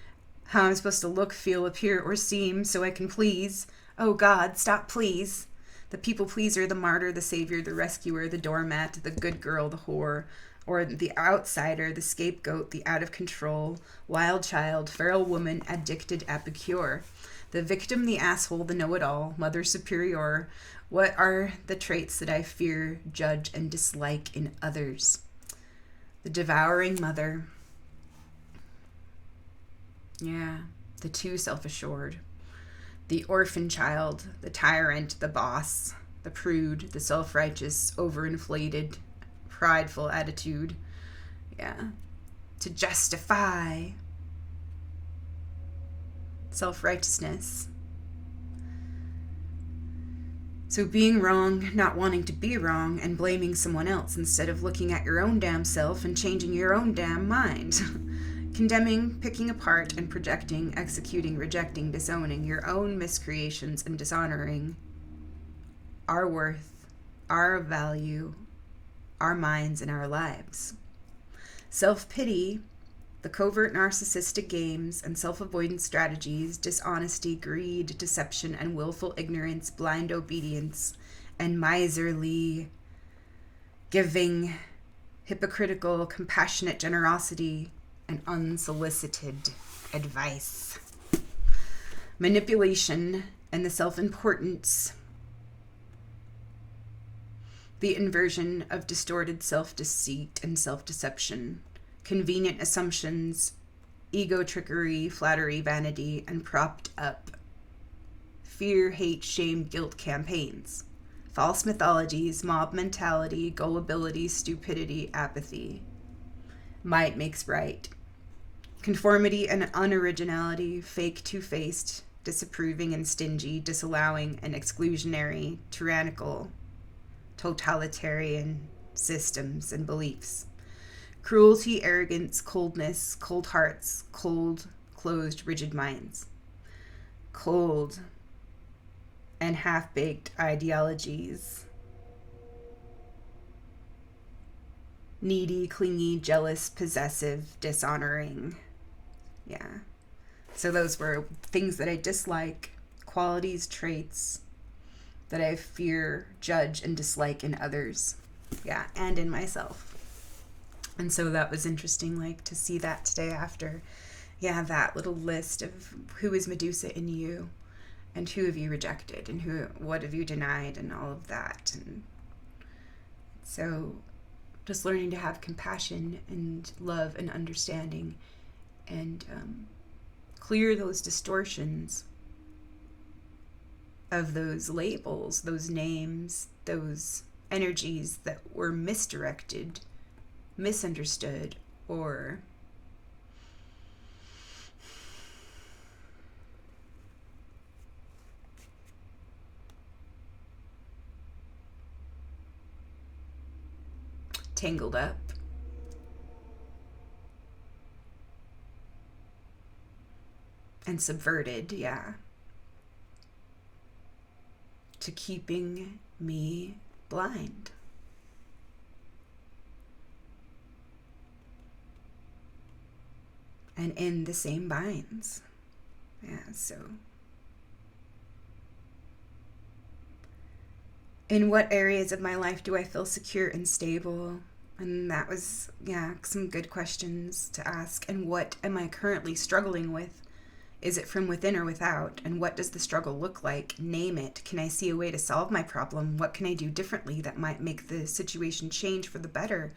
how I'm supposed to look, feel, appear, or seem so I can please. Oh God, stop please. The people pleaser, the martyr, the savior, the rescuer, the doormat, the good girl, the whore, or the outsider, the scapegoat, the out of control, wild child, feral woman, addicted epicure. The victim, the asshole, the know-it-all, mother superior. What are the traits that I fear, judge, and dislike in others? The devouring mother. Yeah, the too self-assured. The orphan child, the tyrant, the boss, the prude, the self-righteous, overinflated, prideful attitude. Yeah. To justify. Self-righteousness. So being wrong, not wanting to be wrong, and blaming someone else instead of looking at your own damn self and changing your own damn mind. Condemning, picking apart, and projecting, executing, rejecting, disowning your own miscreations and dishonoring our worth, our value, our minds, and our lives. Self-pity, the covert narcissistic games and self-avoidance strategies, dishonesty, greed, deception, and willful ignorance, blind obedience, and miserly giving, hypocritical, compassionate generosity, and unsolicited advice. Manipulation and the self-importance, the inversion of distorted self-deceit and self-deception, convenient assumptions, ego trickery, flattery, vanity, and propped up fear, hate, shame, guilt campaigns, false mythologies, mob mentality, gullibility, stupidity, apathy. Might makes right. Conformity and unoriginality, fake, two-faced, disapproving and stingy, disallowing and exclusionary, tyrannical, totalitarian systems and beliefs. Cruelty, arrogance, coldness, cold hearts, cold, closed, rigid minds. Cold and half-baked ideologies. Needy, clingy, jealous, possessive, dishonoring. Yeah. So those were things that I dislike, qualities, traits that I fear, judge, and dislike in others. Yeah, and in myself. And so that was interesting, like, to see that today after, yeah, that little list of who is Medusa in you, and who have you rejected, and what have you denied, and all of that. And so just learning to have compassion and love and understanding, and clear those distortions of those labels, those names, those energies that were misdirected, misunderstood, or tangled up. And subverted, yeah, to keeping me blind. And in the same binds. Yeah, so. In what areas of my life do I feel secure and stable? And that was, yeah, some good questions to ask. And what am I currently struggling with? Is it from within or without? And what does the struggle look like? Name it. Can I see a way to solve my problem? What can I do differently that might make the situation change for the better?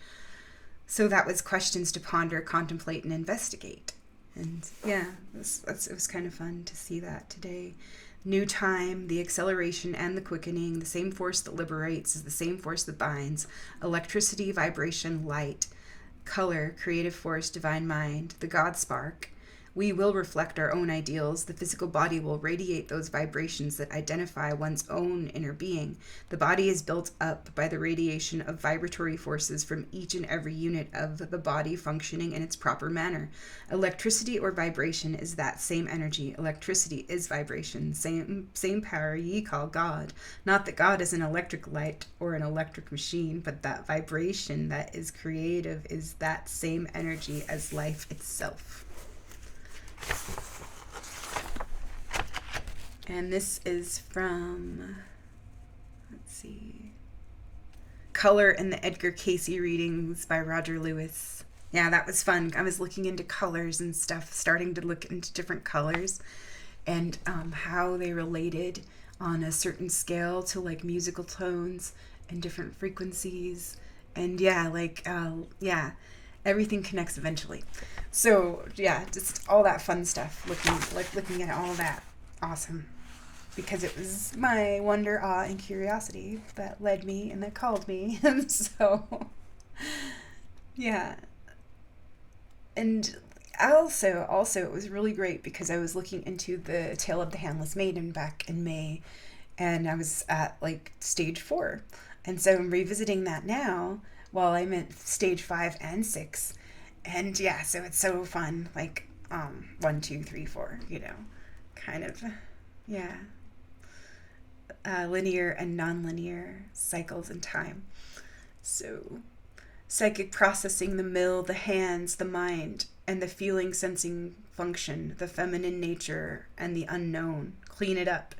So that was questions to ponder, contemplate, and investigate. And yeah, it was kind of fun to see that today. New time, the acceleration and the quickening, the same force that liberates is the same force that binds. Electricity, vibration, light, color, creative force, divine mind, the God spark. We will reflect our own ideals. The physical body will radiate those vibrations that identify one's own inner being. The body is built up by the radiation of vibratory forces from each and every unit of the body functioning in its proper manner. Electricity or vibration is that same energy. Electricity is vibration. Same power ye call God. Not that God is an electric light or an electric machine, but that vibration that is creative is that same energy as life itself. And this is from, let's see, Color in the Edgar Casey readings by Roger Lewis. Yeah, that was fun. I was looking into colors and stuff, starting to look into different colors and how they related on a certain scale to like musical tones and different frequencies. And yeah, everything connects eventually. So yeah, just all that fun stuff, looking at all that. Awesome. Because it was my wonder, awe, and curiosity that led me and that called me. And so, yeah. And also, it was really great because I was looking into the Tale of the Handless Maiden back in May, and I was at like stage 4. And so I'm revisiting that now while I'm at stage 5 and 6. And yeah, so it's so fun, like 1, 2, 3, 4, kind of, yeah. Linear and non-linear cycles in time. So psychic processing, the mill, the hands, the mind, and the feeling sensing function, the feminine nature and the unknown. Clean it up.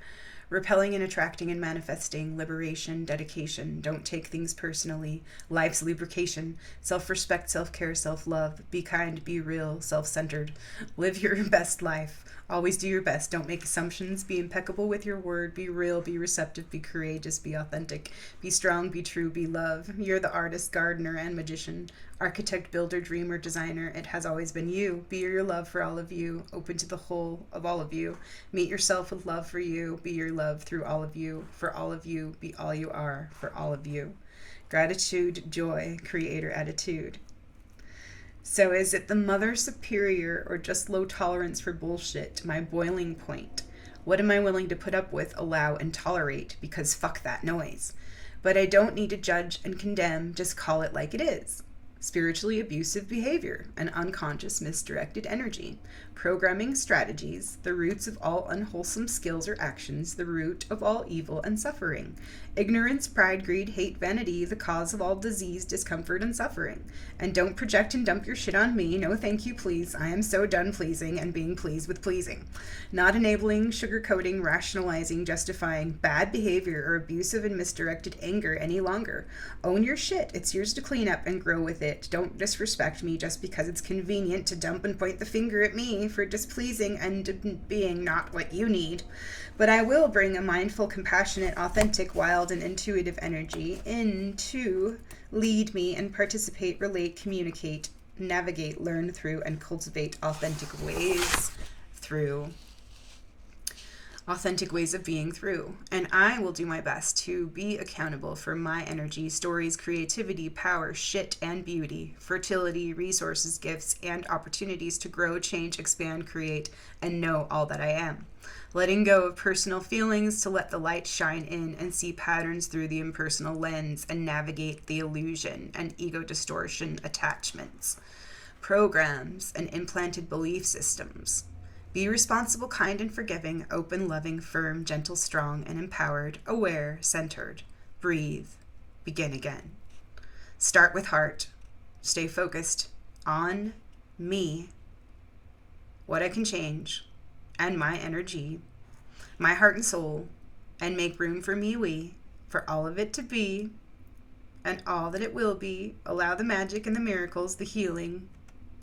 Repelling and attracting and manifesting, liberation, dedication, don't take things personally, life's lubrication, self-respect, self-care, self-love, be kind, be real, self-centered, live your best life, always do your best, don't make assumptions, be impeccable with your word, be real, be receptive, be courageous, be authentic, be strong, be true, be love. You're the artist, gardener, and magician, architect, builder, dreamer, designer. It has always been you. Be your love for all of you, open to the whole of all of you. Meet yourself with love for you. Be your love through all of you, for all of you. Be all you are, for all of you. Gratitude, joy, creator attitude. So is it the mother superior or just low tolerance for bullshit, my boiling point? What am I willing to put up with, allow, and tolerate? Because fuck that noise. But I don't need to judge and condemn, just call it like it is. Spiritually abusive behavior, an unconscious misdirected energy, programming strategies, the roots of all unwholesome skills or actions, the root of all evil and suffering, ignorance, pride, greed, hate, vanity, the cause of all disease, discomfort, and suffering. And don't project and dump your shit on me. No thank you, please. I am so done pleasing and being pleased with pleasing. Not enabling, sugarcoating, rationalizing, justifying bad behavior or abusive and misdirected anger any longer. Own your shit. It's yours to clean up and grow with it. Don't disrespect me just because it's convenient to dump and point the finger at me for displeasing and being not what you need. But I will bring a mindful, compassionate, authentic, wild, and intuitive energy in to lead me and participate, relate, communicate, navigate, learn through, and cultivate authentic ways through. authentic ways of being through. And I will do my best to be accountable for my energy, stories, creativity, power, shit, and beauty, fertility, resources, gifts, and opportunities to grow, change, expand, create, and know all that I am. Letting go of personal feelings to let the light shine in and see patterns through the impersonal lens and navigate the illusion and ego distortion attachments, programs, and implanted belief systems. Be responsible, kind, and forgiving, open, loving, firm, gentle, strong, and empowered, aware, centered. Breathe. Begin again. Start with heart. Stay focused on me, what I can change, and my energy, my heart and soul, and make room for me, we, for all of it to be, and all that it will be. Allow the magic and the miracles, the healing,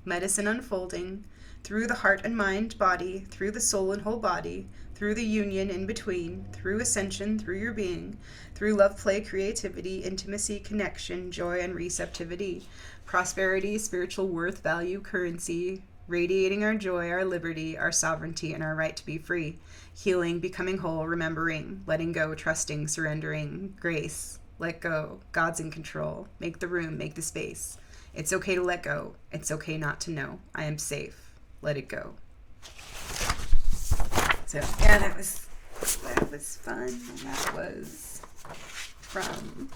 medicine unfolding, through the heart and mind, body, through the soul and whole body, through the union in between, through ascension, through your being, through love, play, creativity, intimacy, connection, joy, and receptivity, prosperity, spiritual worth, value, currency, radiating our joy, our liberty, our sovereignty, and our right to be free, healing, becoming whole, remembering, letting go, trusting, surrendering, grace, let go, God's in control, make the room, make the space. It's okay to let go. It's okay not to know. I am safe. Let it go. So yeah, that was fun. And that was from,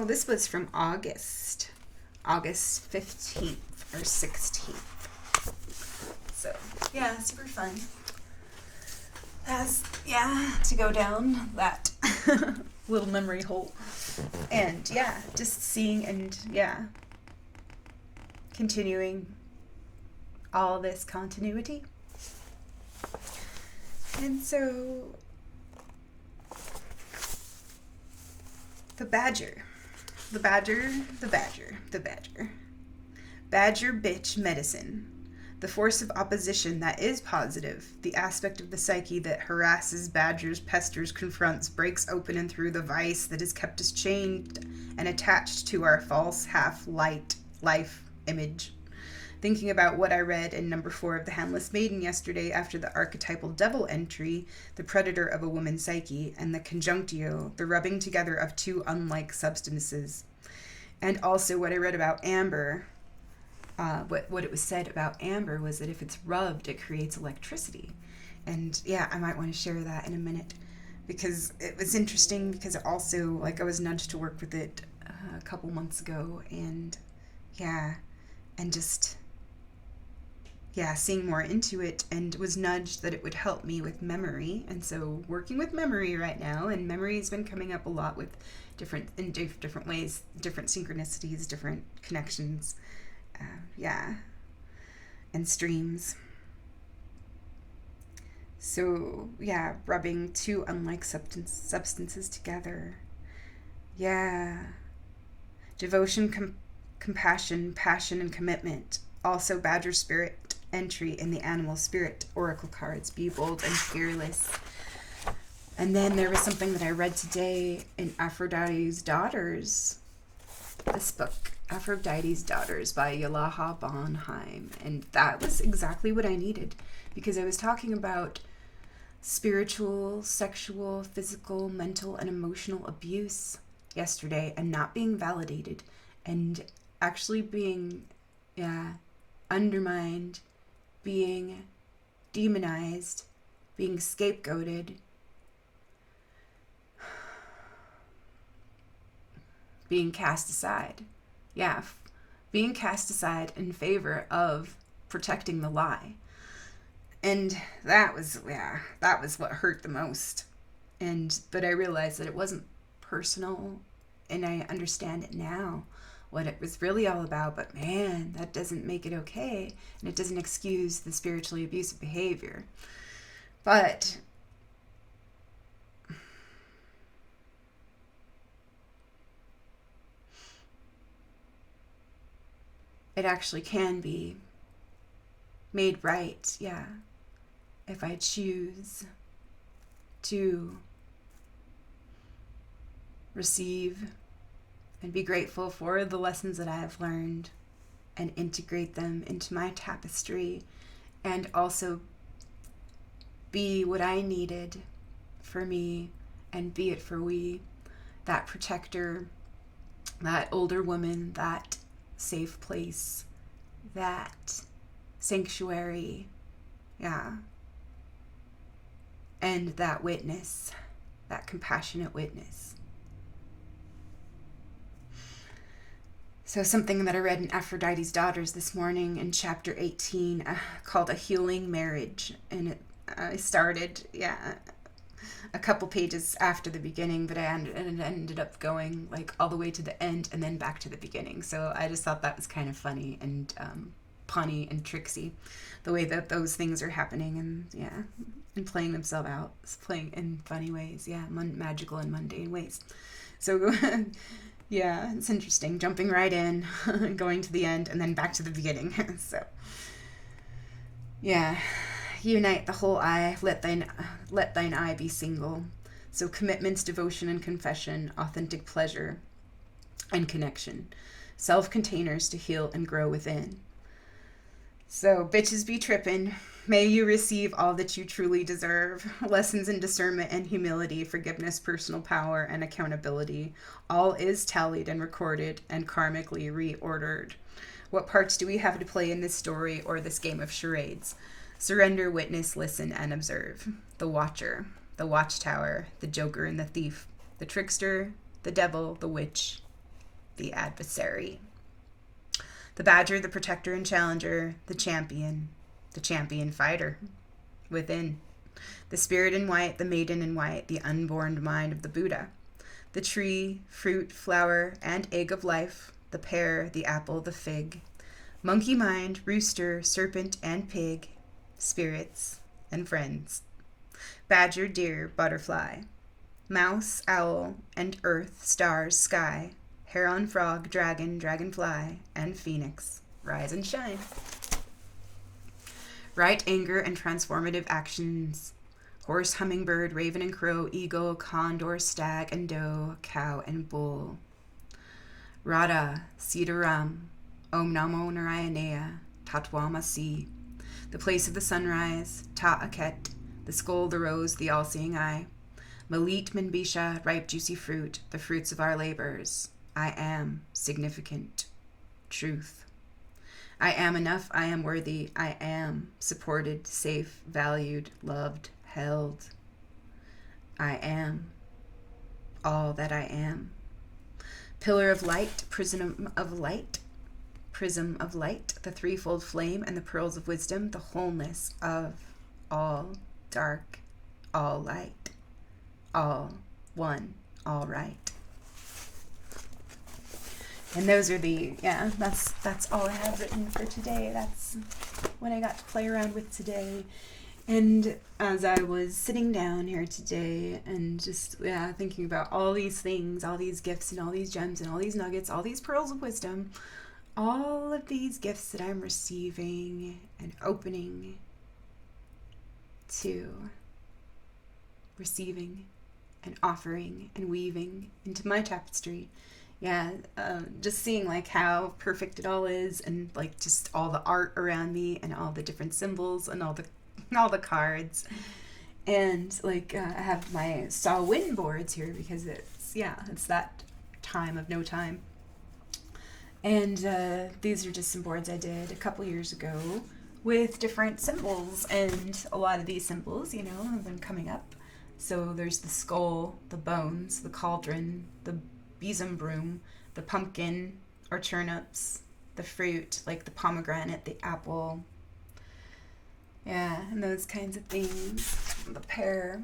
this was from August 15th or 16th. So yeah, super fun. To go down that little memory hole. And yeah, just seeing and continuing all this continuity. And so the badger bitch medicine, the force of opposition that is positive, the aspect of the psyche that harasses, badgers, pesters, confronts, breaks open and through the vice that has kept us chained and attached to our false half-light life image. Thinking about what I read in number 4 of The Handless Maiden yesterday after the archetypal devil entry, the predator of a woman's psyche, and the conjunctio, the rubbing together of two unlike substances. And also what I read about amber, what it was said about amber was that if it's rubbed, it creates electricity. And yeah, I might want to share that in a minute, because it was interesting, because it also, I was nudged to work with it a couple months ago, and just seeing more into it, and was nudged that it would help me with memory. And so working with memory right now, and memory has been coming up a lot with different ways, different synchronicities, different connections, and streams. So rubbing two unlike substances together. Devotion, compassion, passion, and commitment. Also badger spirit entry in the animal spirit oracle cards. Be bold and fearless. And then there was something that I read today in Aphrodite's Daughters, this book, Aphrodite's Daughters by Jalaja Bonheim. And that was exactly what I needed, because I was talking about spiritual, sexual, physical, mental, and emotional abuse yesterday, and not being validated, and actually being undermined, being demonized, being scapegoated, being cast aside. Being cast aside in favor of protecting the lie. And that was what hurt the most. But I realized that it wasn't personal, and I understand it now, what it was really all about. But man, that doesn't make it okay, and it doesn't excuse the spiritually abusive behavior. But it actually can be made right, if I choose to receive and be grateful for the lessons that I have learned and integrate them into my tapestry, and also be what I needed for me and be it for we, that protector, that older woman, that safe place, that sanctuary, yeah, and that witness, that compassionate witness. So something that I read in Aphrodite's Daughters this morning in chapter 18 called A Healing Marriage. And I started, a couple pages after the beginning, but I ended up going like all the way to the end and then back to the beginning. So I just thought that was kind of funny and punny and tricksy, the way that those things are happening and playing themselves out, playing in funny ways, magical and mundane ways. So yeah, it's interesting, jumping right in, going to the end, and then back to the beginning. So yeah, unite the whole eye, let thine eye be single. So commitments, devotion, and confession, authentic pleasure and connection, self-containers to heal and grow within. So bitches be trippin'. May you receive all that you truly deserve. Lessons in discernment and humility, forgiveness, personal power, and accountability. All is tallied and recorded and karmically reordered. What parts do we have to play in this story or this game of charades? Surrender, witness, listen, and observe. The watcher, the watchtower, the joker and the thief, the trickster, the devil, the witch, the adversary. The badger, the protector and challenger, the champion fighter within. The spirit in white, the maiden in white, the unborn mind of the Buddha. The tree, fruit, flower, and egg of life, the pear, the apple, the fig. Monkey mind, rooster, serpent, and pig, spirits and friends. Badger, deer, butterfly. Mouse, owl, and earth, stars, sky. Heron, frog, dragon, dragonfly, and phoenix, rise and shine. Right anger and transformative actions. Horse, hummingbird, raven and crow, eagle, condor, stag and doe, cow and bull. Radha, Sitaram, Om Namo Narayana, Tatwamasi. The place of the sunrise, Ta-Aket, the skull, the rose, the all-seeing eye. Malit, Minbisha, ripe juicy fruit, the fruits of our labors. I am significant. Truth. I am enough, I am worthy, I am supported, safe, valued, loved, held. I am all that I am. Pillar of light, prism of light, the threefold flame and the pearls of wisdom, the wholeness of all dark, all light, all one, all right. And those are that's all I have written for today. That's what I got to play around with today. And as I was sitting down here today and just, thinking about all these things, all these gifts and all these gems and all these nuggets, all these pearls of wisdom, all of these gifts that I'm receiving and opening to receiving and offering and weaving into my tapestry. Just seeing like how perfect it all is, and like just all the art around me and all the different symbols and all the cards, and like I have my Samhain boards here because it's that time of no time, and these are just some boards I did a couple years ago with different symbols, and a lot of these symbols have been coming up. So there's the skull, the bones, the cauldron, the besom broom, the pumpkin or turnips, the fruit like the pomegranate, the apple, and those kinds of things, the pear,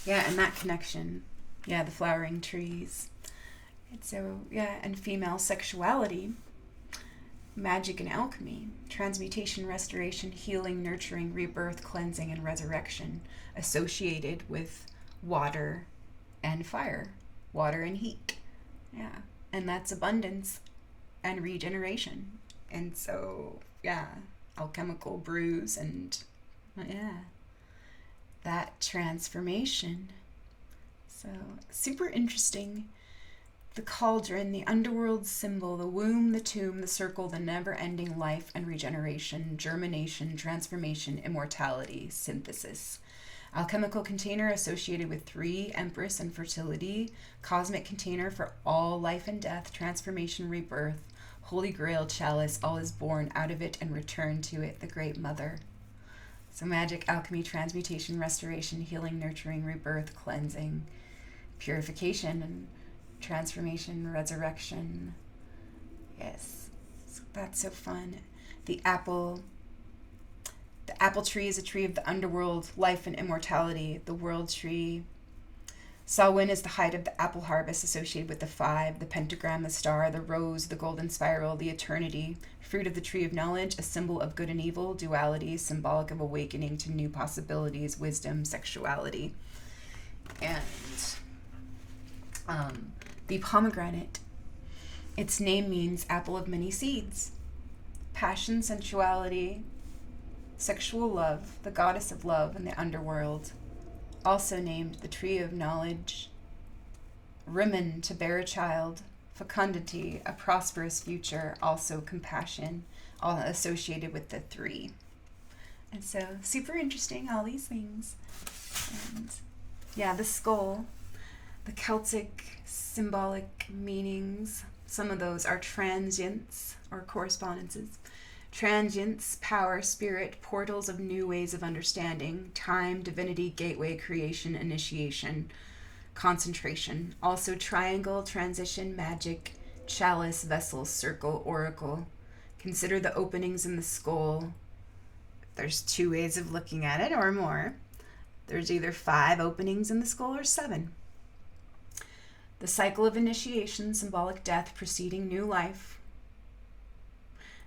and that connection, the flowering trees. And so and female sexuality, magic and alchemy, transmutation, restoration, healing, nurturing, rebirth, cleansing, and resurrection, associated with water and fire, water and heat, and that's abundance and regeneration. And so alchemical brews and that transformation. So super interesting. The cauldron, the underworld symbol, the womb, the tomb, the circle, the never-ending life and regeneration, germination, transformation, immortality, synthesis. Alchemical container associated with 3, Empress and fertility. Cosmic container for all life and death, transformation, rebirth. Holy Grail chalice, all is born out of it and returned to it, the Great Mother. So magic, alchemy, transmutation, restoration, healing, nurturing, rebirth, cleansing, purification, and transformation, resurrection. Yes, so that's so fun. The apple tree is a tree of the underworld, life and immortality. The world tree. Samhain is the height of the apple harvest, associated with the 5, the pentagram, the star, the rose, the golden spiral, the eternity. Fruit of the tree of knowledge, a symbol of good and evil, duality, symbolic of awakening to new possibilities, wisdom, sexuality. And the pomegranate, its name means apple of many seeds. Passion, sensuality, sexual love, the goddess of love in the underworld. Also named the tree of knowledge. Rimmon, to bear a child. Fecundity, a prosperous future. Also compassion, all associated with the 3. And so super interesting, all these things. And yeah, the skull, the Celtic symbolic meanings. Some of those are transients or correspondences. Transients, power, spirit, portals of new ways of understanding, time, divinity, gateway, creation, initiation, concentration. Also triangle, transition, magic, chalice, vessel, circle, oracle. Consider the openings in the skull. There's 2 ways of looking at it or more. There's either 5 openings in the skull or 7. The cycle of initiation, symbolic death preceding new life.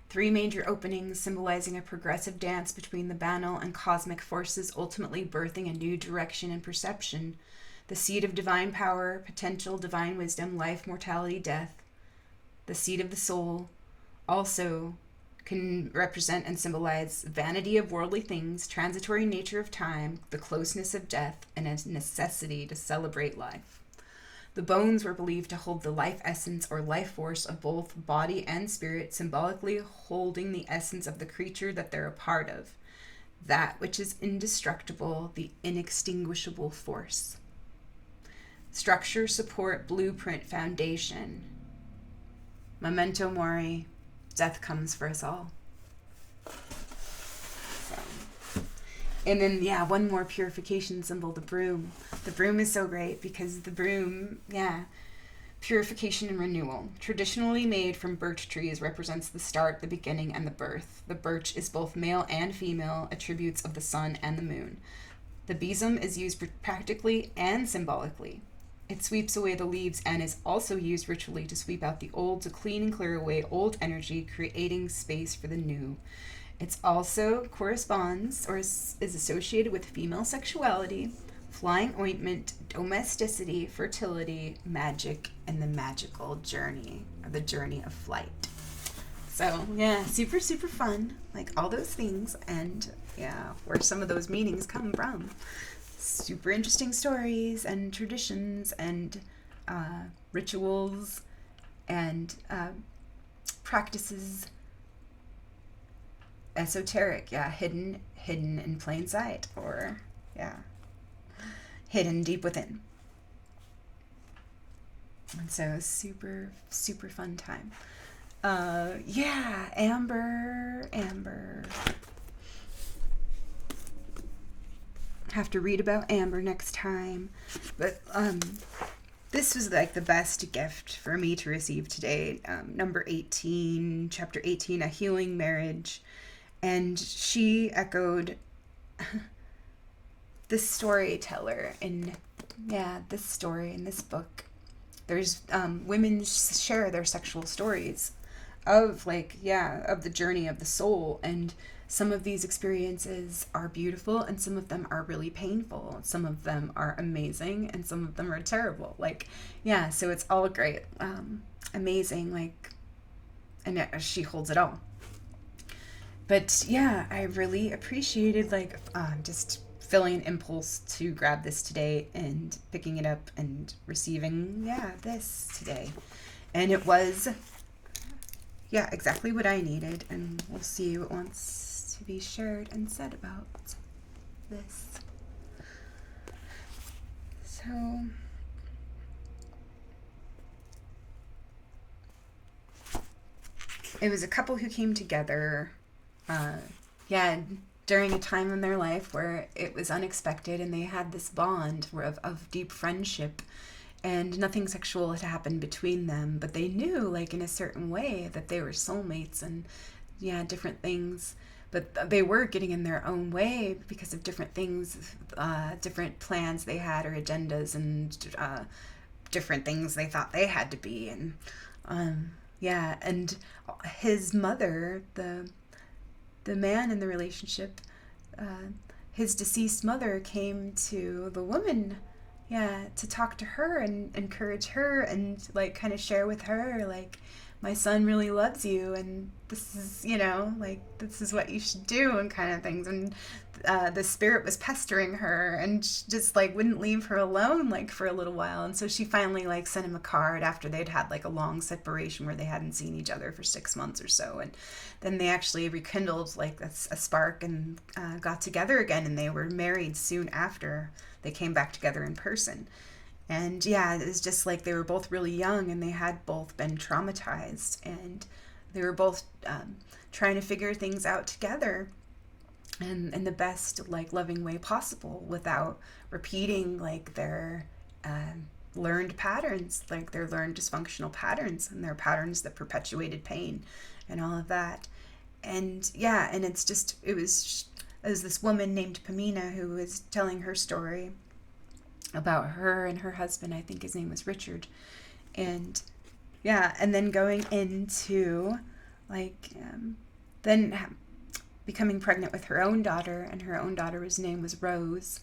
3 major openings symbolizing a progressive dance between the banal and cosmic forces, ultimately birthing a new direction and perception. The seed of divine power, potential, divine wisdom, life, mortality, death. The seed of the soul also can represent and symbolize vanity of worldly things, transitory nature of time, the closeness of death, and a necessity to celebrate life. The bones were believed to hold the life essence or life force of both body and spirit, symbolically holding the essence of the creature that they're a part of, that which is indestructible, the inextinguishable force. Structure, support, blueprint, foundation. Memento mori, death comes for us all. And then, one more purification symbol, the broom. The broom is so great because the broom, purification and renewal. Traditionally made from birch trees, represents the start, the beginning, and the birth. The birch is both male and female, attributes of the sun and the moon. The besom is used practically and symbolically. It sweeps away the leaves and is also used ritually to sweep out the old, to clean and clear away old energy, creating space for the new. It also corresponds or is associated with female sexuality, flying ointment, domesticity, fertility, magic, and the magical journey, or the journey of flight. So, super, super fun, like all those things, and where some of those meanings come from. Super interesting stories and traditions and rituals and practices. Esoteric, hidden in plain sight, or hidden deep within. And so super, super fun time. Amber. Have to read about Amber next time. But this was like the best gift for me to receive today. Number 18, chapter 18, A Healing Marriage. And she echoed this storyteller in this story in this book. There's women share their sexual stories of of the journey of the soul, and some of these experiences are beautiful and some of them are really painful. Some of them are amazing and some of them are terrible. So it's all great. Amazing, and she holds it all. But I really appreciated just feeling an impulse to grab this today and picking it up and receiving, this today. And it was, exactly what I needed. And we'll see what wants to be shared and said about this. So, it was a couple who came together, during a time in their life where it was unexpected, and they had this bond of deep friendship, and nothing sexual had happened between them, but they knew, like, in a certain way that they were soulmates, and different things, but they were getting in their own way because of different things, different plans they had, or agendas, and different things they thought they had to be. And and his mother, the man in the relationship, his deceased mother came to the woman, to talk to her and encourage her, and like kind of share with her, like, my son really loves you, and this is, this is what you should do, and kind of things. And the spirit was pestering her, and just like wouldn't leave her alone, like, for a little while. And so she finally, like, sent him a card after they'd had like a long separation where they hadn't seen each other for 6 months or so. And then they actually rekindled, like, a spark, and got together again, and they were married soon after they came back together in person. And it was just like they were both really young, and they had both been traumatized, and they were both trying to figure things out together, and in the best, like, loving way possible, without repeating, like, their learned patterns, like their learned dysfunctional patterns, and their patterns that perpetuated pain and all of that. And and it was this woman named Pamina who was telling her story about her and her husband. I think his name was Richard. And and then going into, like, then becoming pregnant with her own daughter, and her own daughter's name was Rose.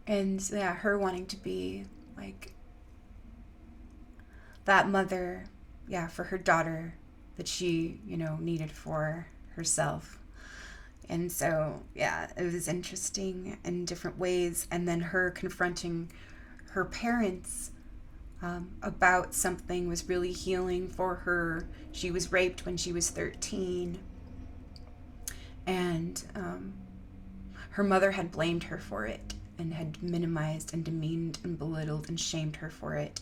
And her wanting to be, like, that mother, for her daughter that she, needed for herself. And so, it was interesting in different ways. And then her confronting her parents about something was really healing for her. She was raped when she was 13. And her mother had blamed her for it, and had minimized and demeaned and belittled and shamed her for it.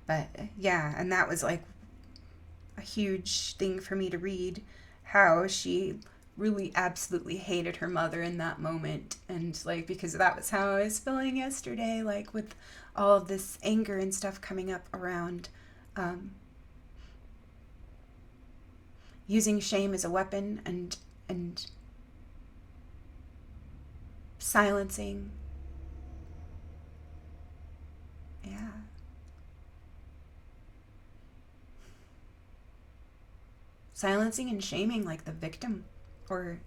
But, and that was, like, a huge thing for me to read, how she really absolutely hated her mother in that moment. And, like, because that was how I was feeling yesterday, like, with all of this anger and stuff coming up around using shame as a weapon, and silencing. Silencing and shaming, like, the victim, or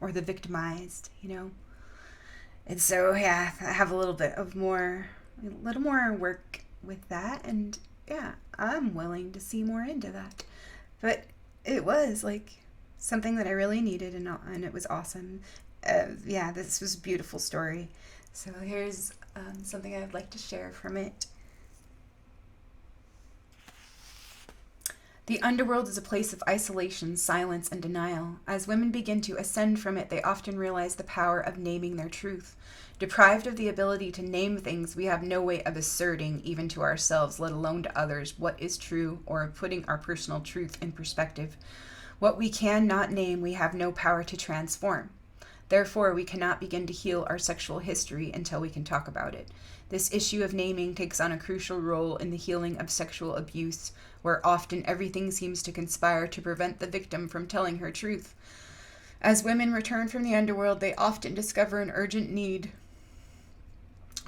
the victimized, And so, I have a little more work with that, and I'm willing to see more into that. But it was, like, something that I really needed, and it was awesome. This was a beautiful story. So here's something I'd like to share from it. The underworld is a place of isolation, silence, and denial. As women begin to ascend from it, they often realize the power of naming their truth. Deprived of the ability to name things, we have no way of asserting, even to ourselves, let alone to others, what is true, or of putting our personal truth in perspective. What we cannot name, we have no power to transform. Therefore, we cannot begin to heal our sexual history until we can talk about it. This issue of naming takes on a crucial role in the healing of sexual abuse, where often everything seems to conspire to prevent the victim from telling her truth. As women return from the underworld, they often discover an urgent need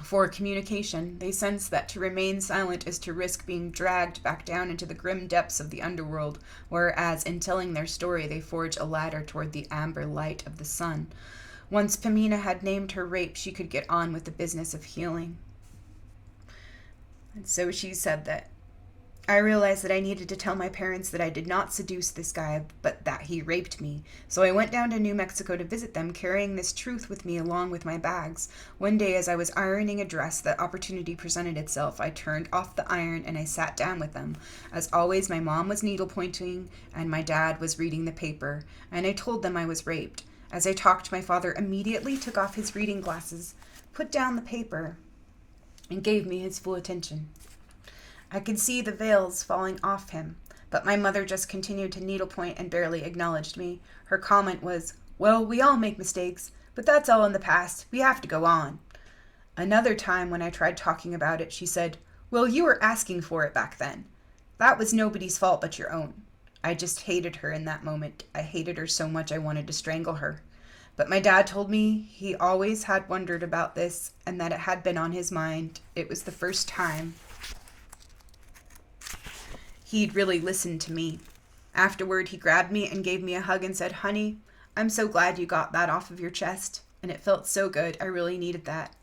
for communication. They sense that to remain silent is to risk being dragged back down into the grim depths of the underworld, whereas in telling their story, they forge a ladder toward the amber light of the sun. Once Pamina had named her rape, she could get on with the business of healing. And so she said that I realized that I needed to tell my parents that I did not seduce this guy, but that he raped me. So I went down to New Mexico to visit them, carrying this truth with me along with my bags. One day, as I was ironing a dress, the opportunity presented itself. I turned off the iron and I sat down with them. As always, my mom was needlepointing and my dad was reading the paper, and I told them I was raped. As I talked, my father immediately took off his reading glasses, put down the paper, and gave me his full attention. I could see the veils falling off him, but my mother just continued to needlepoint and barely acknowledged me. Her comment was, "Well, we all make mistakes, but that's all in the past. We have to go on." Another time when I tried talking about it, she said, "Well, you were asking for it back then. That was nobody's fault but your own." I just hated her in that moment. I hated her so much I wanted to strangle her. But my dad told me he always had wondered about this and that it had been on his mind. It was the first time he'd really listened to me. Afterward, he grabbed me and gave me a hug and said, "Honey, I'm so glad you got that off of your chest. And it felt so good. I really needed that."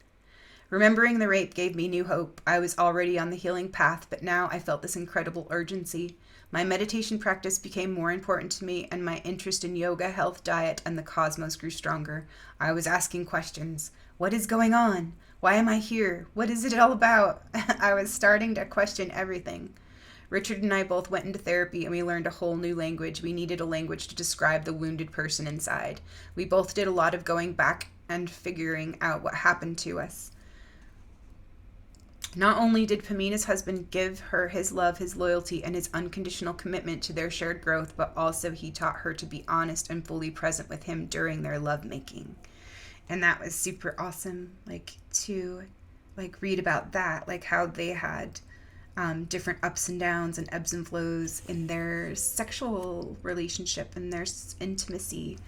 Remembering the rape gave me new hope. I was already on the healing path, but now I felt this incredible urgency. My meditation practice became more important to me, and my interest in yoga, health, diet, and the cosmos grew stronger. I was asking questions. What is going on? Why am I here? What is it all about? I was starting to question everything. Richard and I both went into therapy and we learned a whole new language. We needed a language to describe the wounded person inside. We both did a lot of going back and figuring out what happened to us. Not only did Pamina's husband give her his love, his loyalty, and his unconditional commitment to their shared growth, but also he taught her to be honest and fully present with him during their lovemaking. And that was super awesome, to read about that, how they had different ups and downs and ebbs and flows in their sexual relationship and their intimacy,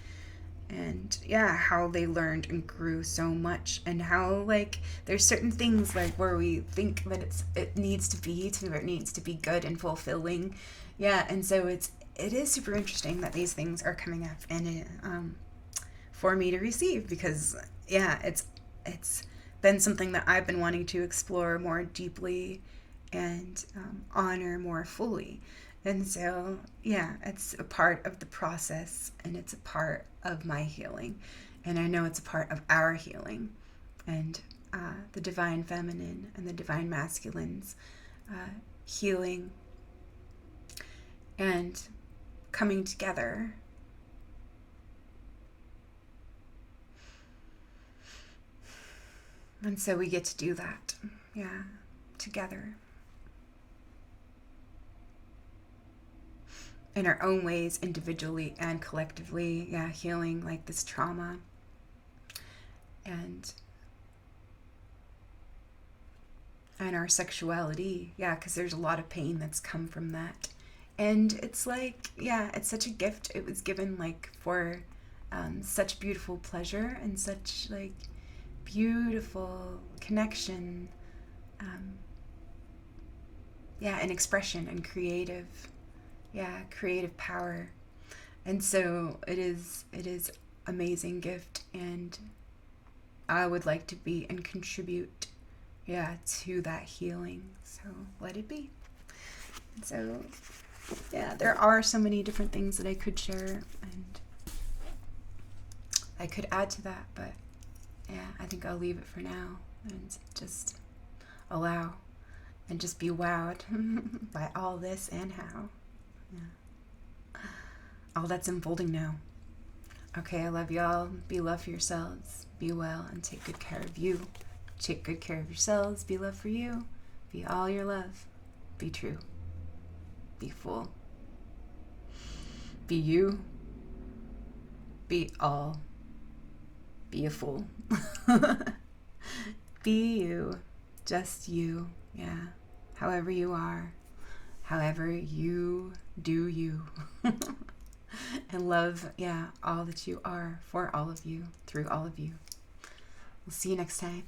and how they learned and grew so much, and how there's certain things where we think that it needs to be to where it needs to be good and fulfilling, and so it is super interesting that these things are coming up and for me to receive, because it's been something that I've been wanting to explore more deeply and honor more fully. And so, it's a part of the process, and it's a part of my healing. And I know it's a part of our healing. And the divine feminine and the divine masculines healing and coming together. And so we get to do that, together. In our own ways, individually and collectively, healing this trauma. And our sexuality, because there's a lot of pain that's come from that. And it's it's such a gift. It was given for such beautiful pleasure and such beautiful connection, and expression and creative power. And so it is amazing gift, and I would like to be and contribute to that healing. So let it be. And so there are so many different things that I could share and I could add to that, but I think I'll leave it for now and just allow and just be wowed by all this and how all that's unfolding now. Okay, I love y'all. Be love for yourselves. Be well and take good care of you. Take good care of yourselves. Be love for you. Be all your love. Be true. Be full. Be you. Be all. Be a fool. Be you. Just you. However you are. However you do you. And love, all that you are, for all of you, through all of you. We'll see you next time.